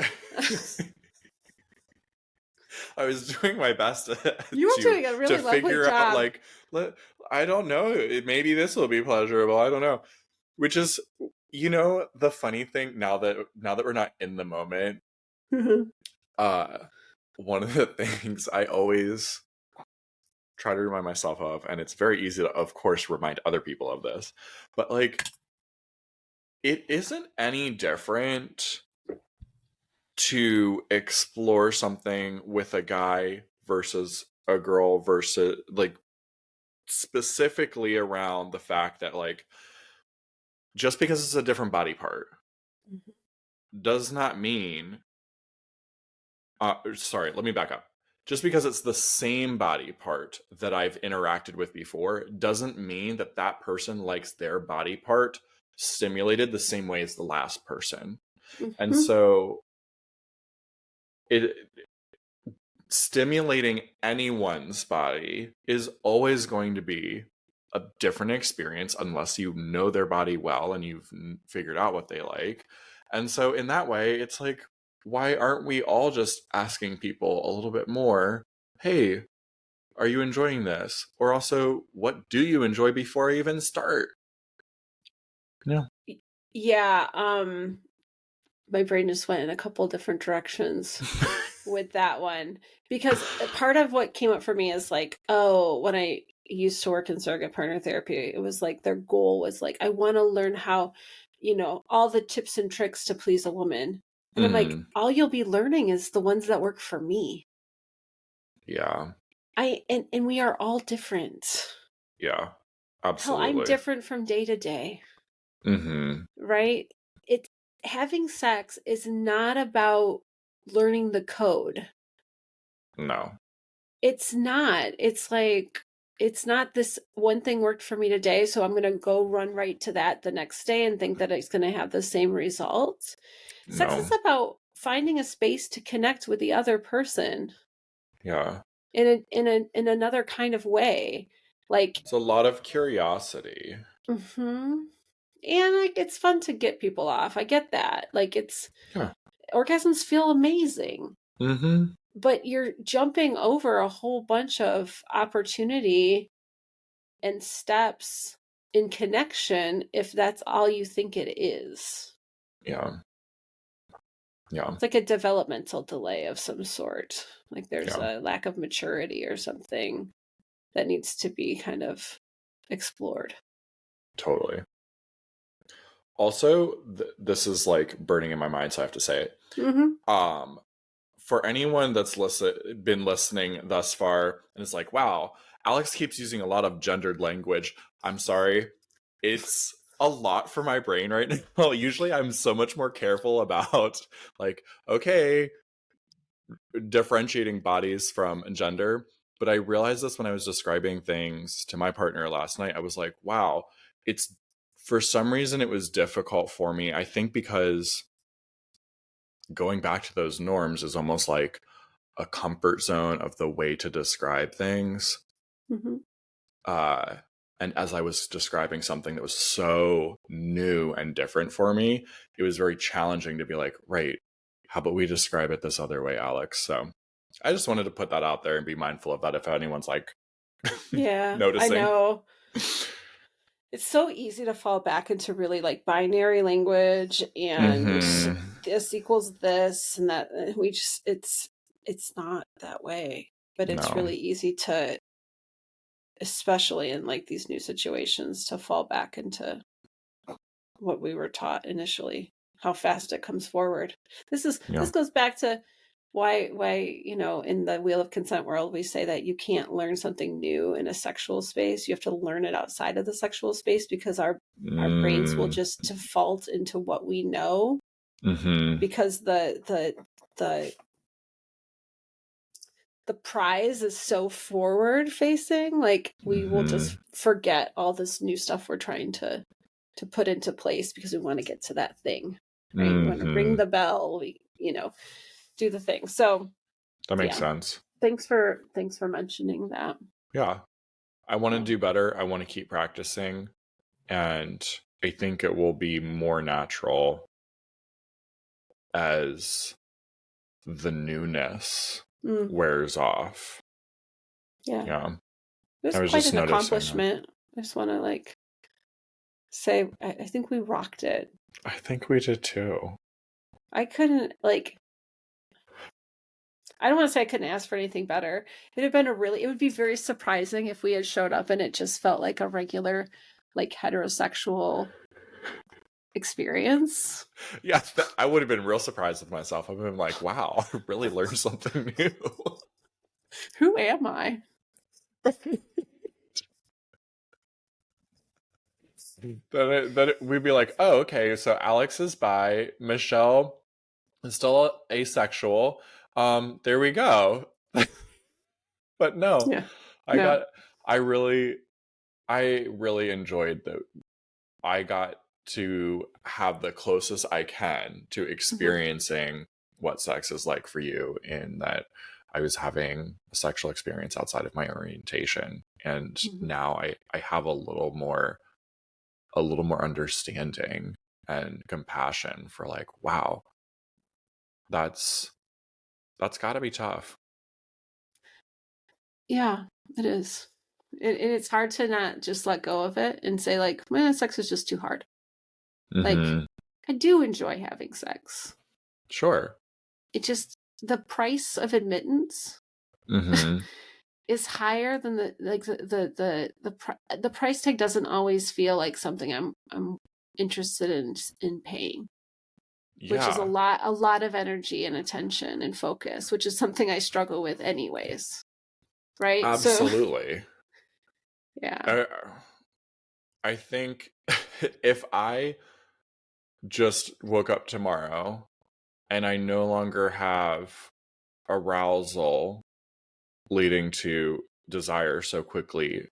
I was doing my best You were doing a to really lovely figure out, job. like, I don't know, maybe this will be pleasurable. I don't know. Which is, the funny thing, now that we're not in the moment, uh, one of the things I always try to remind myself of, and it's very easy to, of course, remind other people of this, but like, it isn't any different to explore something with a guy versus a girl, versus, like, specifically around the fact that, like, just because it's a different body part does not mean sorry, let me back up. Just because it's the same body part that I've interacted with before doesn't mean that that person likes their body part stimulated the same way as the last person. And so it stimulating anyone's body is always going to be a different experience unless you know their body well and you've figured out what they like. And so in that way, it's like, why aren't we all just asking people a little bit more, hey, are you enjoying this? Or also, what do you enjoy before I even start? Yeah. Yeah. My brain just went in a couple different directions with that one, because part of what came up for me is like, oh, when I used to work in surrogate partner therapy, it was like their goal was like, I want to learn how, all the tips and tricks to please a woman. And I'm like, all you'll be learning is the ones that work for me. Yeah. And we are all different. Yeah. Hell, I'm Absolutely. different from day to day. Right? It's Having sex is not about learning the code. No. It's not. It's like, it's not this one thing worked for me today, so I'm going to go run right to that the next day and think that it's going to have the same results. Sex is No. about finding a space to connect with the other person Yeah. in another kind of way. Like, It's a lot of curiosity. and like, it's fun to get people off. I get that. Like, Yeah. orgasms feel amazing. Mm-hmm. But you're jumping over a whole bunch of opportunity and steps in connection if that's all you think it is. Yeah. Yeah. It's like a developmental delay of some sort. Like there's Yeah. a lack of maturity or something that needs to be kind of explored. Totally. Also, this is like burning in my mind, so I have to say it. For anyone that's been listening thus far and it's like, wow, Alex keeps using a lot of gendered language. I'm sorry. It's a lot for my brain right now. Usually I'm so much more careful about, like, okay, differentiating bodies from gender. But I realized this when I was describing things to my partner last night. I was like, wow, it's, for some reason it was difficult for me. I think because going back to those norms is almost like a comfort zone of the way to describe things. Uh, and as I was describing something that was so new and different for me, it was very challenging to be like, right, how about we describe it this other way, Alex? So I just wanted to put that out there and be mindful of that if anyone's like Yeah, I noticing. know. It's so easy to fall back into really like binary language and this equals this and that. We just, it's not that way, but it's No. really easy to, especially in like these new situations, to fall back into what we were taught initially, how fast it comes forward. This Yeah. goes back to why in the Wheel of Consent world we say that you can't learn something new in a sexual space. You have to learn it outside of the sexual space, because our brains will just default into what we know, because the the prize is so forward facing. Like we will just forget all this new stuff we're trying to to put into place because we want to get to that thing, right? We want to ring Mm-hmm. the bell, we, do the thing. So That makes yeah, sense. thanks for mentioning that. Yeah. I want to Yeah. do better. I want to keep practicing. And I think it will be more natural as the newness Mm, wears off. yeah. Yeah. It was I was quite just an noticing that. accomplishment. I just want to say, I think we rocked it. I think we did too. I couldn't I don't want to say I couldn't ask for anything better. It would be very surprising if we had showed up and it just felt like a regular, heterosexual experience. Yeah, I would have been real surprised with myself. I've been like, wow, I really learned something new. Who am I? We'd be like, oh, okay, so Alex is bi, Michelle is still asexual. There we go. But no, Yeah. I No. got, I really, I really enjoyed that. I got to have the closest I can to Hmm. experiencing what sex is like for you, in that I was having a sexual experience outside of my orientation. And Hmm. now I have a little more understanding and compassion for like, wow, that's gotta be tough. Yeah, it is. It's hard to not just let go of it and say, sex is just too hard. Like, Mm-hmm. I do enjoy having sex. Sure. It just, the price of admittance Mm-hmm. is higher than the price tag doesn't always feel like something I'm interested in paying, which is a Yeah, lot of energy and attention and focus, which is something I struggle with anyways, right? So absolutely. yeah. I, I think if I just woke up tomorrow and I no longer have arousal leading to desire so quickly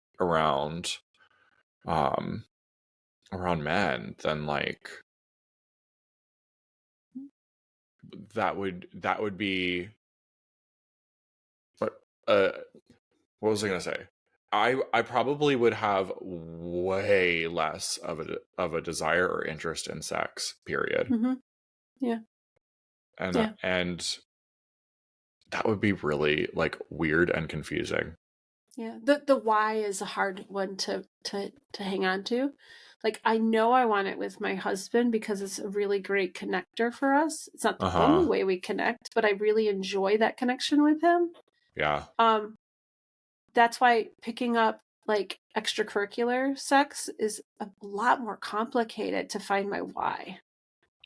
um around men, then like that would be what uh what was I gonna say? I probably would have way less of a desire or interest in sex, period. Hmm. Yeah. Yeah. And that would be really like weird and confusing. Yeah. The why is a hard one to hang on to. Like, I know I want it with my husband because it's a really great connector for us. It's not the only Uh-huh. way we connect, but I really enjoy that connection with him. Yeah. Um that's why picking up extracurricular sex is a lot more complicated to find my why,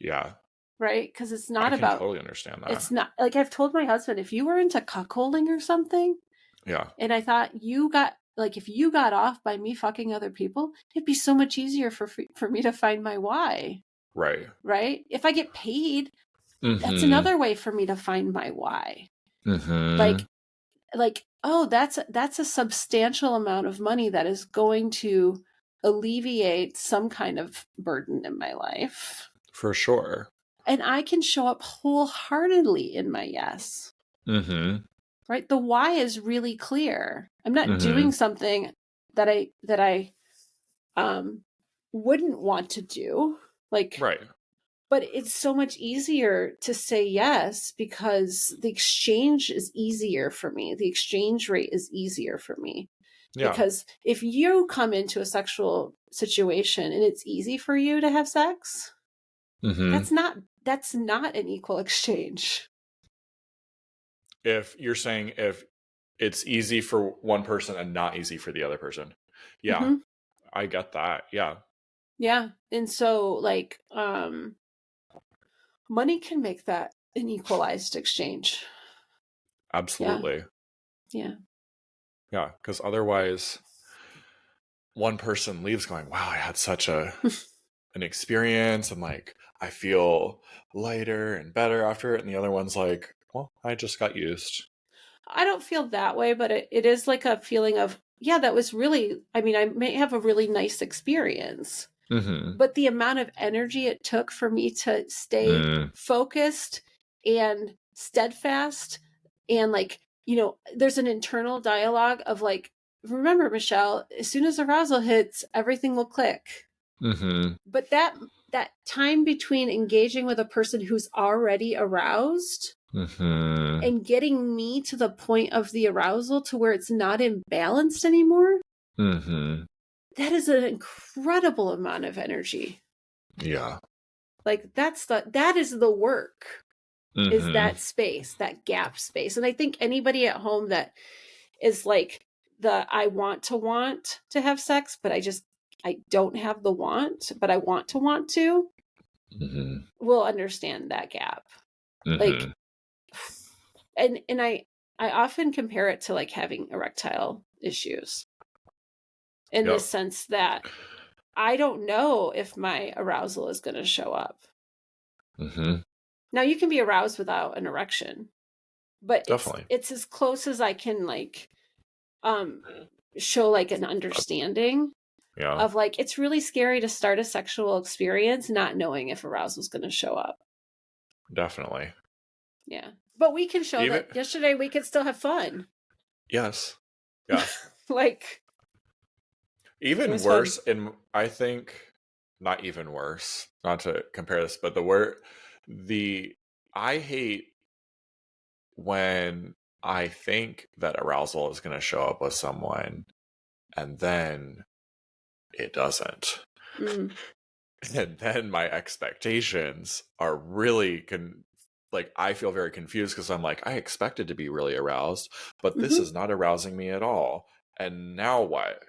Yeah. right? Because I can totally understand that. it's not like I've told my husband, if you were into cuckolding or something, Yeah. and I thought if you got off by me fucking other people, it'd be so much easier for me to find my why, Right. right? If I get paid, that's Mm-hmm. another way for me to find my why. Mm-hmm. Like oh, that's a substantial amount of money that is going to alleviate some kind of burden in my life, For sure. and I can show up wholeheartedly in my yes. Mm-hmm. Right, the why is really clear. I'm not Mm-hmm. doing something that I wouldn't want to do, like, Right. but it's so much easier to say yes because the exchange is easier for me. The exchange rate is easier for me. Yeah. Because if you come into a sexual situation and it's easy for you to have sex, Mm-hmm. that's not an equal exchange. If you're saying if it's easy for one person and not easy for the other person. Yeah, Hmm. I get that. Yeah. Yeah. And so money can make that an equalized exchange. Yeah. Absolutely. Yeah. Yeah. Because otherwise one person leaves going, wow, I had such an experience and like I feel lighter and better after it. And the other one's like, well, I just got used. I don't feel that way, but it is like a feeling of, yeah, that was really, I mean, I may have a really nice experience, Mm-hmm. But the amount of energy it took for me to stay focused and steadfast and like, there's an internal dialogue of like, remember, Michelle, as soon as arousal hits, everything will click. Mm-hmm. But that time between engaging with a person who's already aroused Mm-hmm. and getting me to the point of the arousal to where it's not imbalanced anymore, Mm-hmm. that is an incredible amount of energy. Yeah. Like that is the work, is Mm-hmm. that space, that gap space. And I think anybody at home that is like I want to have sex, but I don't have the want, but I want to, Mm-hmm. will understand that gap. Like, Mm-hmm. and I often compare it to like having erectile issues in the Yep. sense that I don't know if my arousal is going to show up. Mm-hmm. Now you can be aroused without an erection, but Definitely. it's as close as I can like show like an understanding Yeah. of like, it's really scary to start a sexual experience not knowing if arousal is going to show up. Definitely. Yeah. But we can show Even that yesterday we could still have fun. yes. Yeah. Like, it Even was fun. worse, and I think not even worse, not to compare this, but the I hate when I think that arousal is going to show up with someone and then it doesn't. Mm. And then my expectations are really like I feel very confused because I'm like, I expected to be really aroused, but this Mm-hmm. is not arousing me at all. And now what?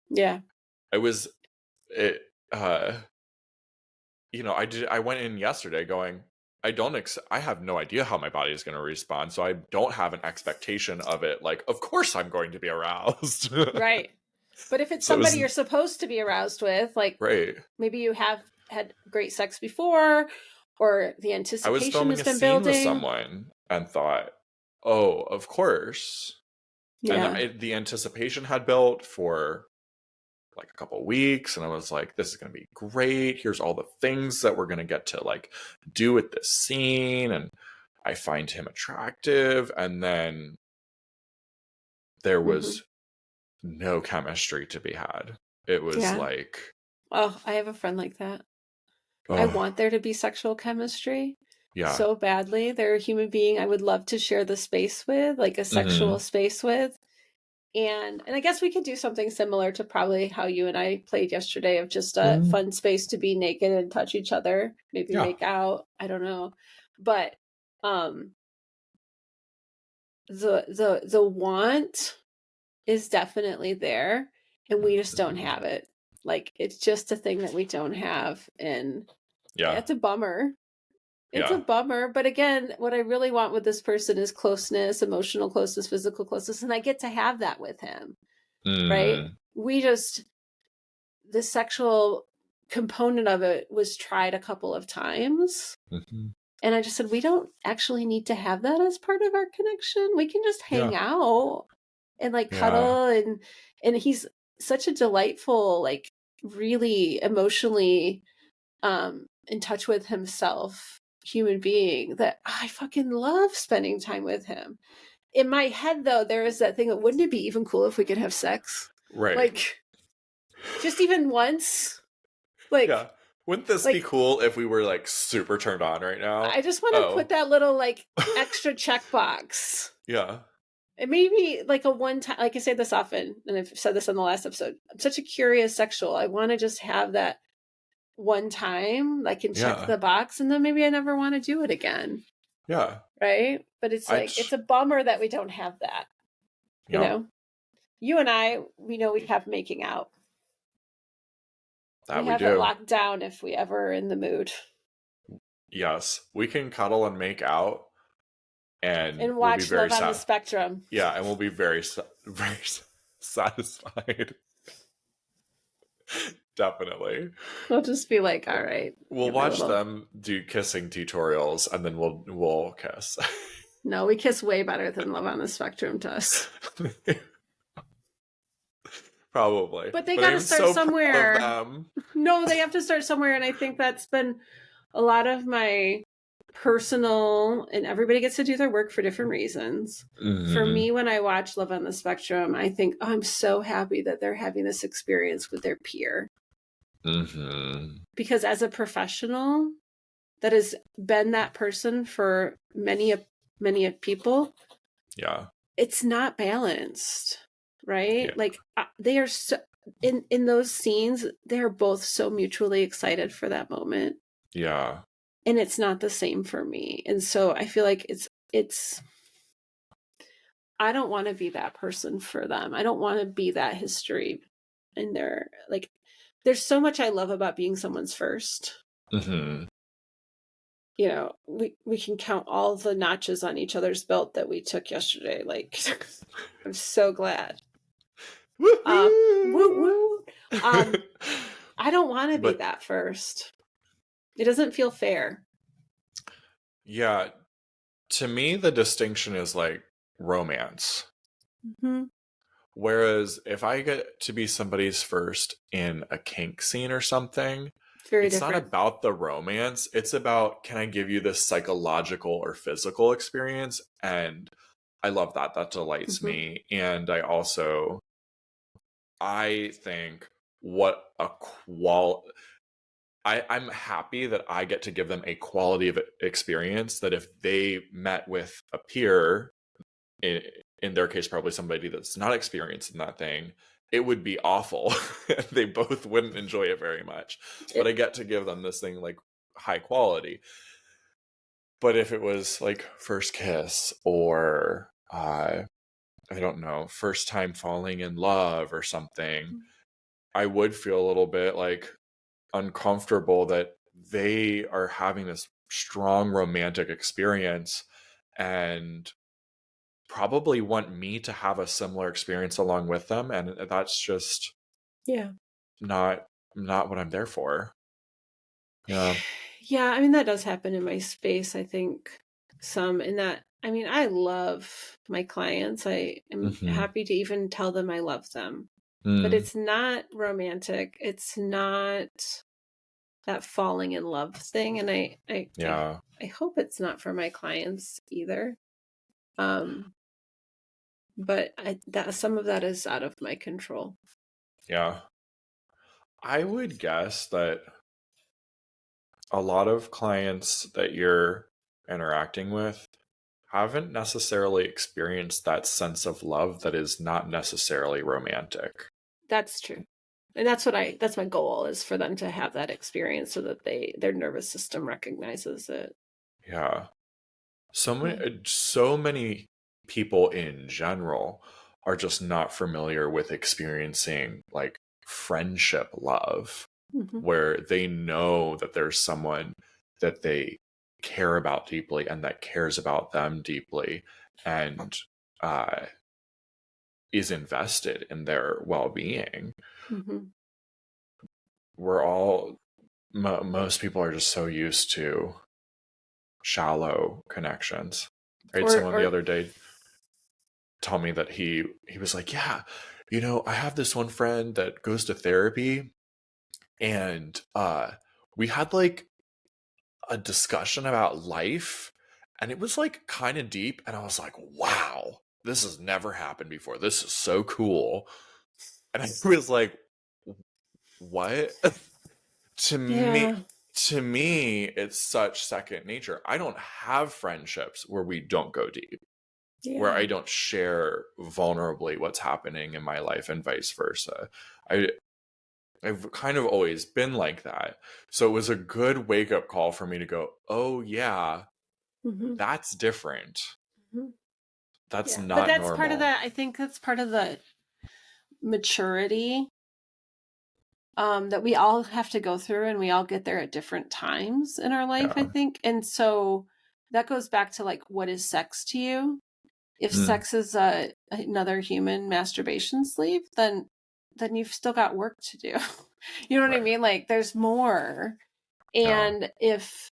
Yeah. I was it I went in yesterday going, I have no idea how my body is going to respond, so I don't have an expectation of it like of course I'm going to be aroused. Right. But if it's So it somebody was you're supposed to be aroused with, like right. maybe you have had great sex before, or the I was anticipation filming has a been scene with building. someone and thought, "Oh, of course." And Yeah. the anticipation had built for like a couple weeks, and I was like, this is going to be great. Here's all the things that we're going to get to like do with this scene, and I find him attractive, and then there Mm-hmm. was no chemistry to be had. It was Yeah. like, Oh, I have a friend like that. I oh, want there to be sexual chemistry yeah. so badly. They're a human being I would love to share the space with, like a Mm-hmm. sexual space with. And I guess we could do something similar to probably how you and I played yesterday, of just a Mm, fun space to be naked and touch each other, maybe yeah. make out. I don't know. But um the want is definitely there, and we just don't Mm-hmm. have it. Like, it's just a thing that we don't have, and Yeah. it's a bummer. It's a Yeah. bummer, but again, what I really want with this person is closeness, emotional closeness, physical closeness, and I get to have that with him, right? Mm-hmm. We just, the sexual component of it was tried a couple of times. Mm-hmm. And I just said, we don't actually need to have that as part of our connection. We can just Yeah. hang out and like Yeah. cuddle, and he's such a delightful, like really emotionally in touch with himself human being that I fucking love spending time with him. In my head though, there is that thing of, wouldn't it be even cool if we could have sex? Right. Like, just even once? Yeah. Like Wouldn't this be like cool if we were like super turned on right now? I just want to put Oh. that little like extra checkbox. Yeah. It may be like a one time, like I say this often, and I've said this on the last episode. I'm such a curious sexual. I want to just have that one time I can check Yeah. the box, and then maybe I never want to do it again. Yeah. Right? But it's I like, it's a bummer that we don't have that, you yeah. know? You and I, we know we have making out. We That we have it do. locked down if we ever are in the mood. Yes. We can cuddle and make out and And we'll be watch very Love on the sad. Spectrum. Yeah, and we'll be very satisfied. Definitely. We'll just be like, all right, We'll get my watch little. them do kissing tutorials and then we'll kiss. No, we kiss way better than Love on the Spectrum does. Probably. But they But got to I'm start so proud of somewhere. them. No, they have to start somewhere. And I think that's been a lot of my personal, and everybody gets to do their work for different reasons. For Mm-hmm. me, when I watch Love on the Spectrum, I think, oh, I'm so happy that they're having this experience with their peer. Mm-hmm. Because as a professional that has been that person for many people, Yeah. it's not balanced, right? Yeah. Like they are so in those scenes, they're both so mutually excited for that moment, Yeah. and it's not the same for me. And so I feel like it's I don't want to be that person for them. I don't want to be that history in their like there's so much I love about being someone's first. Mm-hmm. You know, we can count all the notches on each other's belt that we took yesterday. Like I'm so glad. Woo Woohoo! woo. Um, I don't want to be But that first. It doesn't feel fair. yeah, to me, the distinction is like romance. Mm-hmm. Whereas if I get to be somebody's first in a kink scene or something, It's very it's not different. about the romance. It's about, can I give you this psychological or physical experience? And I love that. That delights Mm-hmm. me. And I think what a I'm happy that I get to give them a quality of experience that if they met with a peer, in, in their case, probably somebody that's not experienced in that thing, it would be awful. They both wouldn't enjoy it very much. But I It, get to give them this thing like high quality. But if it was like first kiss or I don't know, first time falling in love or something, I would feel a little bit like uncomfortable that they are having this strong romantic experience and probably want me to have a similar experience along with them, and that's just yeah. not what I'm there for. Yeah. Yeah, I mean that does happen in my space, I think some in that I mean, I love my clients. I am Mm-hmm. happy to even tell them I love them. But Mm. it's not romantic. It's not that falling in love thing. And Yeah. I hope it's not for my clients either. Um, but that some of that is out of my control. Yeah. I would guess that a lot of clients that you're interacting with haven't necessarily experienced that sense of love that is not necessarily romantic. That's true. And that's my goal is for them to have that experience so that their nervous system recognizes it. Yeah. Yeah. So many people in general are just not familiar with experiencing like friendship love, Hmm. where they know that there's someone that they care about deeply and that cares about them deeply and uh, is invested in their well-being. Hmm. We're all most people are just so used to shallow connections. Right? Someone the Or other day told me that he was like, yeah, I have this one friend that goes to therapy, and we had like a discussion about life, and it was like kind of deep, and I was like, wow, this has never happened before. This is so cool. And I was like, what? to me yeah. to me it's such second nature. I don't have friendships where we don't go deep, where Yeah. I don't share vulnerably what's happening in my life and vice versa. I I've kind of always been like that. So it was a good wake up call for me to go, "Oh yeah, Hmm. that's different. Hmm. That's Yeah. But not that's part of normal." that. I think that's part of the maturity that we all have to go through, and we all get there at different times in our life, I Yeah. think. And so that goes back to like, what is sex to you? If Mm, sex is another human masturbation sleeve, then you've still got work to do. You know what I right. mean? Like there's more. Yeah. And if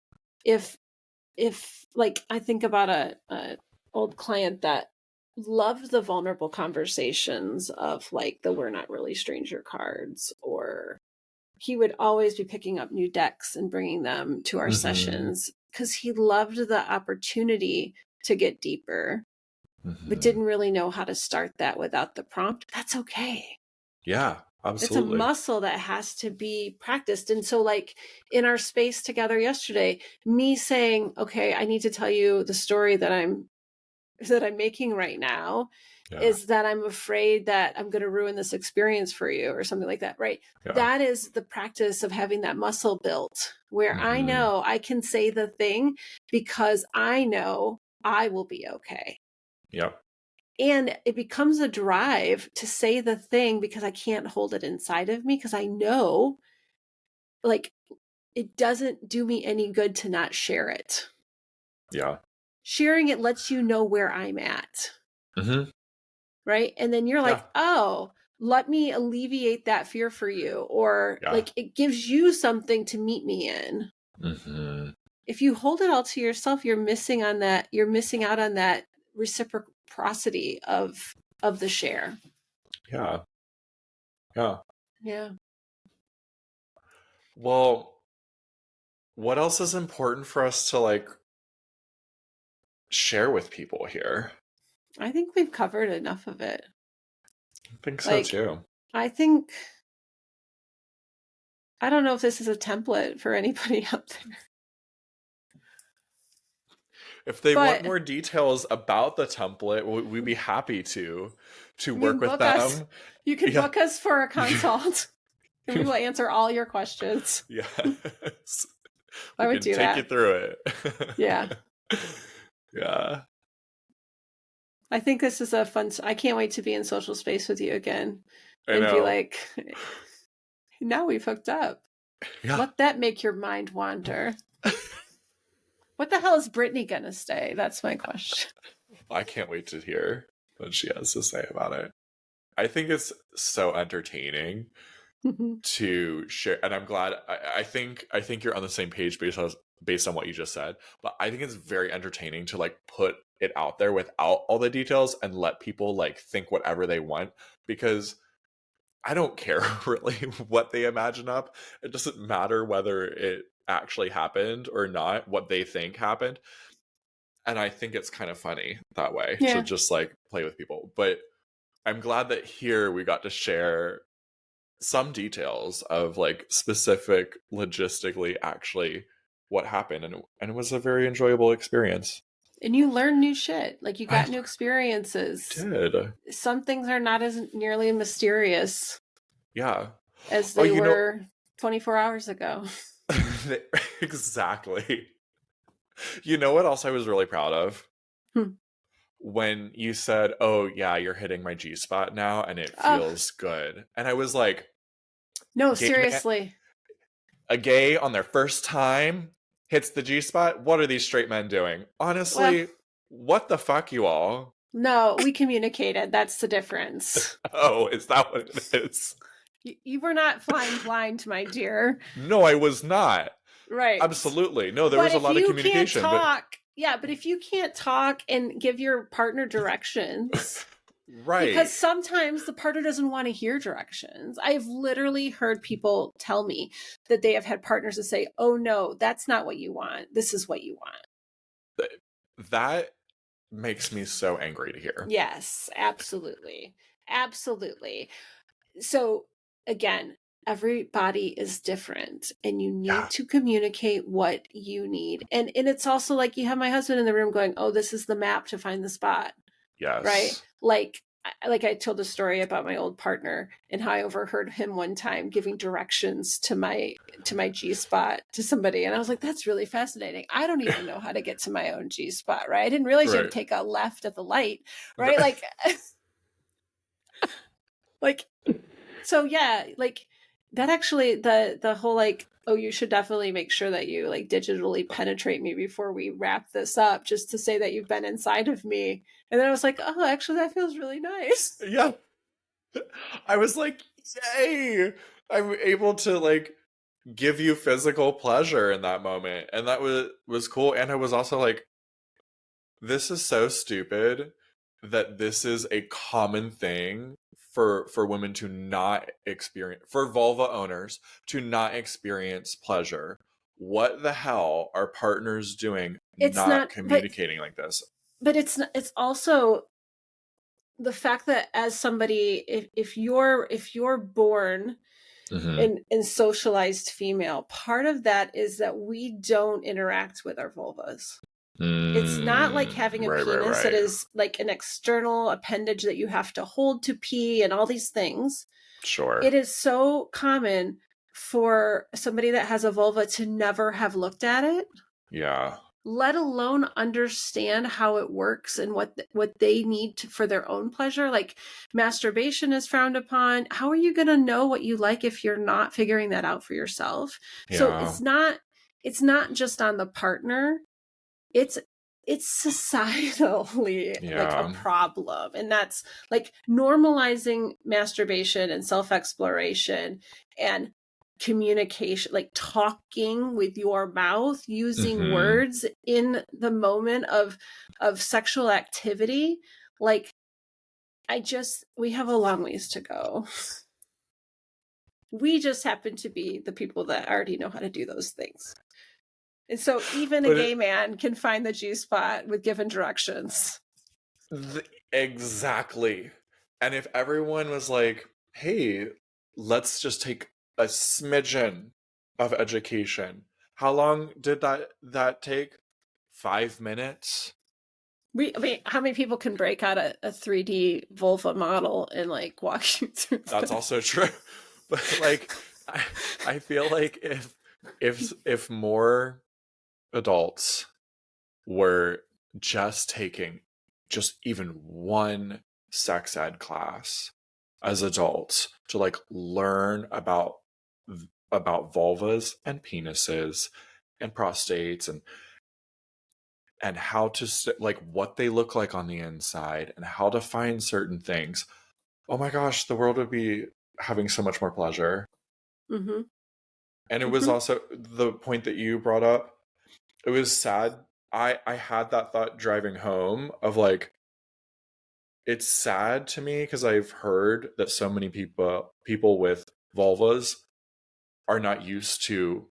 like I think about a old client that loved the vulnerable conversations of like the we're not really stranger cards, or he would always be picking up new decks and bringing them to our Mm-hmm. sessions because he loved the opportunity to get deeper, but Mm-hmm. didn't really know how to start that without the prompt. That's okay. Yeah, It's a absolutely. muscle that has to be practiced. And so, like in our space together yesterday, me saying, okay, I need to tell you the story that I'm making right now Yeah, is that I'm afraid that I'm going to ruin this experience for you or something like that, right? yeah. That is the practice of having that muscle built where I Mm-hmm. know I can say the thing because I know I will be okay. Yep. And it becomes a drive to say the thing because I can't hold it inside of me because I know like it doesn't do me any good to not share it. Yeah. Sharing it lets you know where I'm at. Mm-hmm. Right? And then you're Yeah. like, oh, let me alleviate that fear for you. Or Yeah. like it gives you something to meet me in. Mm-hmm. If you hold it all to yourself, you're missing on that, you're missing out on that reciprocity of the share. Yeah. Yeah. Yeah. Well, what else is important for us to like share with people here? I think we've covered enough of it. I think so Like, too. I think I don't know if this is a template for anybody out there. If they want But more details about the template, we'd be happy to I work mean with book us. them. You can Yeah. book us for a consult and we will answer all your questions. Yes. I We would can do take you that. through Yeah. it. Yeah. I think this is a fun. I can't wait to be in social space with you again I and be know. like, now we've hooked up. Yeah. Let that make your mind wander. What the hell is Brittany gonna say? That's my question. I can't wait to hear what she has to say about it. I think it's so entertaining to share, and I'm glad. I think you're on the same page based on what you just said. But I think it's very entertaining to like put it out there without all the details and let people like think whatever they want, because I don't care really what they imagine up. It doesn't matter whether it actually happened or not, what they think happened. And I think it's kind of funny that way to Yeah. just like play with people. But I'm glad that here we got to share some details of like specific logistically actually what happened, and it was a very enjoyable experience. And you learn new shit. Like you I got new experiences. did. Some things are not as nearly mysterious Yeah. as Oh, they you know, were 24 hours ago. exactly. You know what else I was really proud of? Hmm. When you said, "Oh, yeah, you're hitting my G spot now and it Oh, feels good." And I was like, no, "Gay man, seriously. a gay on their first time hits the G spot. What are these straight men doing? Well, Honestly, what the fuck, you all?" no, we communicated. That's the difference. Oh, is that what it is? You were not flying blind, my dear. No, I was not. Right. Absolutely. No, there But was a if lot of you can't communication, but talk, yeah, but if you can't talk and give your partner directions, right. because sometimes the partner doesn't want to hear directions. I've literally heard people tell me that they have had partners that say, oh no, that's not what you want. This is what you want. That makes me so angry to hear. Yes, absolutely. Absolutely. So again, everybody is different and you Yeah. need to communicate what you need. And it's also like you have my husband in the room going, "Oh, this is the map to find the spot." Right? Yes. Like I told a story about my old partner and how I overheard him one time giving directions to my G spot to somebody, and I was like, "That's really fascinating. I don't even know how to get to my own G spot, right? I didn't realize you had Right. to take a left at the light, right? Like so yeah, like that actually the whole like, oh, you should definitely make sure that you like digitally penetrate me before we wrap this up, just to say that you've been inside of me. And then I was like, oh, actually that feels really nice. Yeah. I was like, yay! I'm able to like give you physical pleasure in that moment. And that was cool. And I was also like, this is so stupid. that this is a common thing for women to not experience, for vulva owners to not experience pleasure. What the hell are partners doing It's not not, communicating like this? but it's also the fact that as somebody, if you're born Mm-hmm. and socialized female, part of that is that we don't interact with our vulvas. It's not like having a Right, right, penis that right. is like an external appendage that you have to hold to pee and all these things. Sure. It is so common for somebody that has a vulva to never have looked at it, Yeah. let alone understand how it works and what they need for their own pleasure. Like masturbation is frowned upon. How are you going to know what you like if you're not figuring that out for yourself? So Yeah. it's not just on the partner. It's societally like a Yeah. problem, and that's like normalizing masturbation and self-exploration and communication, like talking with your mouth, using Mm-hmm. words in the moment of sexual activity. Like we have a long ways to go. We just happen to be the people that already know how to do those things. And so even a But gay man can find the G spot with given directions. exactly. And if everyone was like, hey, let's just take a smidgen of education. How long did that take? 5 minutes? I mean, how many people can break out a 3D vulva model and like walk you through That's the... also true. But like I, I feel like if more adults were just taking just even one sex ed class as adults to like learn about vulvas and penises and prostates and how to like what they look like on the inside and how to find certain things. Oh my gosh, the world would be having so much more pleasure. Mm-hmm. And it was Mm-hmm. also the point that you brought up. It was sad. I had that thought driving home of like, it's sad to me because I've heard that so many people with vulvas are not used to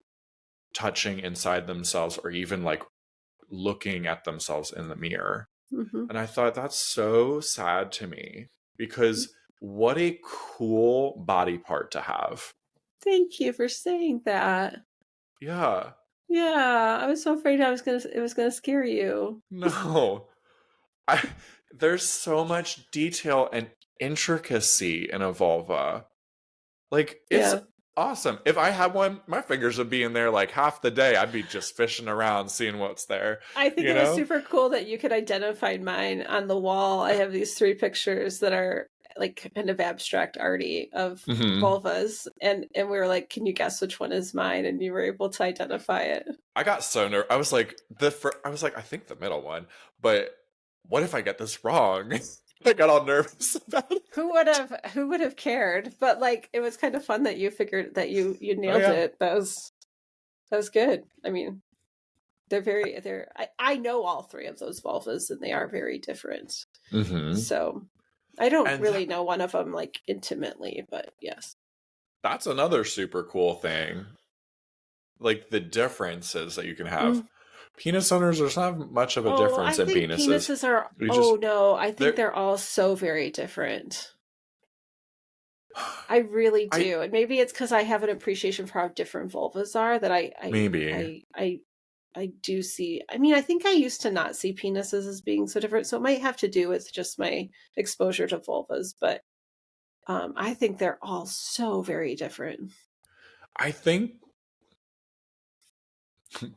touching inside themselves or even like looking at themselves in the mirror. Mm-hmm. And I thought that's so sad to me because what a cool body part to have. Thank you for saying that. Yeah. Yeah, I was so afraid it was gonna scare you. No. I there's so much detail and intricacy in a vulva. Like it's Yeah. awesome. If I had one, my fingers would be in there like half the day. I'd be just fishing around seeing what's there, I think you it was know? super cool that you could identify mine on the wall. I have these 3 pictures that are like kind of abstract arty of Hmm. vulvas, and we were like, "Can you guess which one is mine?" And you were able to identify it. I got so nervous. I was like, I think the middle one, but what if I get this wrong? I got all nervous about it. Who would have cared? But like, it was kind of fun that you figured that you Oh nailed yeah. it. That was good. I mean, I know all 3 of those vulvas, and they are very different. Hmm. So I don't And really know one of them like intimately, but yes. that's another super cool thing. Like the differences that you can have. Mm. Penis owners, there's not much of a Oh, difference I in think penises. penises are. You just Oh no, I think they're they're all so very different. I really I do, and maybe it's because I have an appreciation for how different vulvas are that maybe. I do see. I mean, I think I used to not see penises as being so different, so it might have to do with just my exposure to vulvas. But I think they're all so very different. I think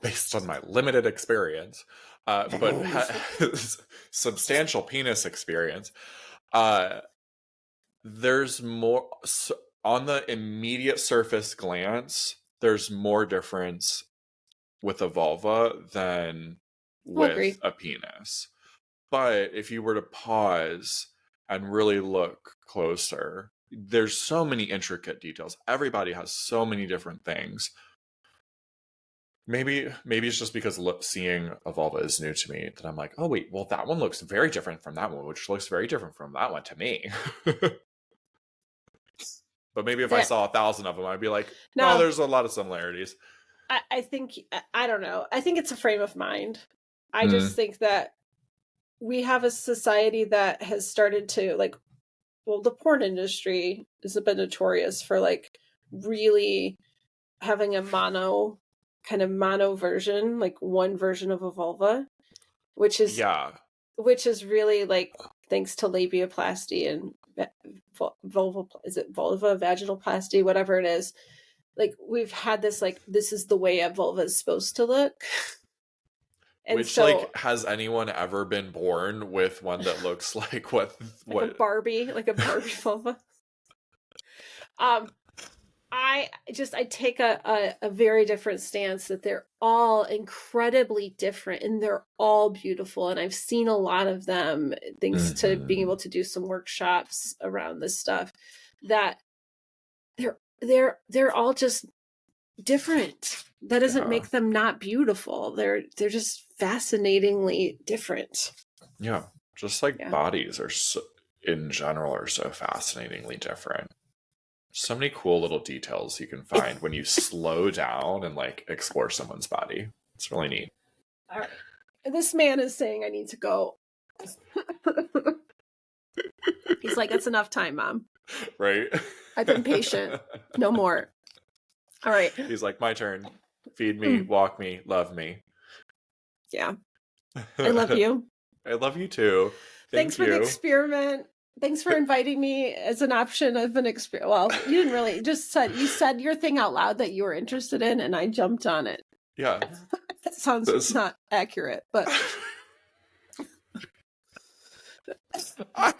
based on my limited experience, but substantial penis experience, uh, there's more on the immediate surface glance. There's more difference with a vulva than I'll with agree. a penis. But if you were to pause and really look closer, there's so many intricate details. Everybody has so many different things. Maybe it's just because seeing a vulva is new to me that I'm like, oh wait, well that one looks very different from that one, which looks very different from that one to me. But maybe if I saw 1,000 of them, I'd be like, oh, there's a lot of similarities. I think, I don't know. I think it's a frame of mind. I just think that we have a society that has started to like, well, the porn industry has been notorious for like really having a mono version, like one version of a vulva, which is really like thanks to labiaplasty and vulva vaginoplasty, whatever it is. Like we've had this like this is the way a vulva is supposed to look. And which so, like has anyone ever been born with one that looks like what a Barbie vulva? I take a very different stance that they're all incredibly different and they're all beautiful. And I've seen a lot of them thanks to being able to do some workshops around this stuff, that they're all just different. That doesn't make them not beautiful. They're just fascinatingly different. Yeah. Just like bodies are in general are so fascinatingly different. So many cool little details you can find when you slow down and like explore someone's body. It's really neat. All right. This man is saying I need to go. He's like, it's enough time, Mom. Right. I've been patient. No more. All right. He's like, my turn. Feed me, walk me, love me. Yeah. I love you. I love you too. Thanks for the experiment. Thanks for inviting me as an option of an experience. Well, you didn't really, you said your thing out loud that you were interested in, and I jumped on it. Yeah. That sounds not accurate, but. I'm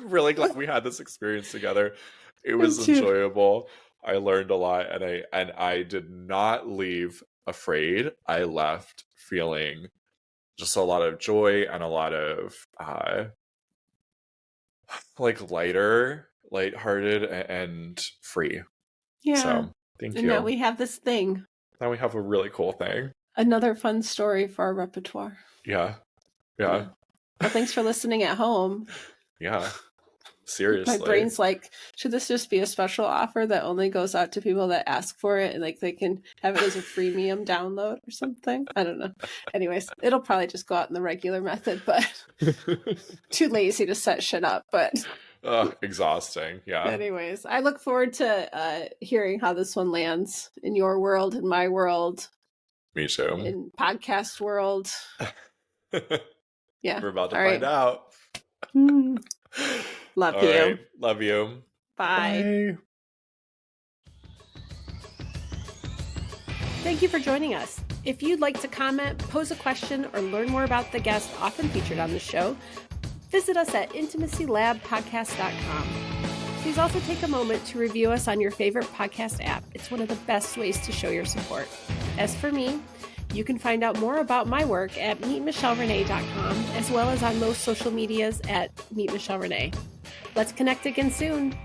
really glad we had this experience together. It was enjoyable. I learned a lot, and I did not leave afraid. I left feeling just a lot of joy and a lot of like lighthearted and free. Yeah. So thank you. And now we have this thing. Now we have a really cool thing. Another fun story for our repertoire. Yeah. Well, thanks for listening at home. Yeah. Seriously. My brain's like, should this just be a special offer that only goes out to people that ask for it and like they can have it as a freemium download or something? I don't know. Anyways, it'll probably just go out in the regular method, but too lazy to set shit up. But exhausting. Yeah. Anyways, I look forward to hearing how this one lands in your world, in my world. Me too. In podcast world. Yeah. We're about to find out. Love you. Right. Love you. Bye. Thank you for joining us. If you'd like to comment, pose a question, or learn more about the guests often featured on the show, visit us at intimacylabpodcast.com. Please also take a moment to review us on your favorite podcast app. It's one of the best ways to show your support. As for me, you can find out more about my work at meetmichellerenee.com, as well as on most social medias at meetmichellerenee. Let's connect again soon.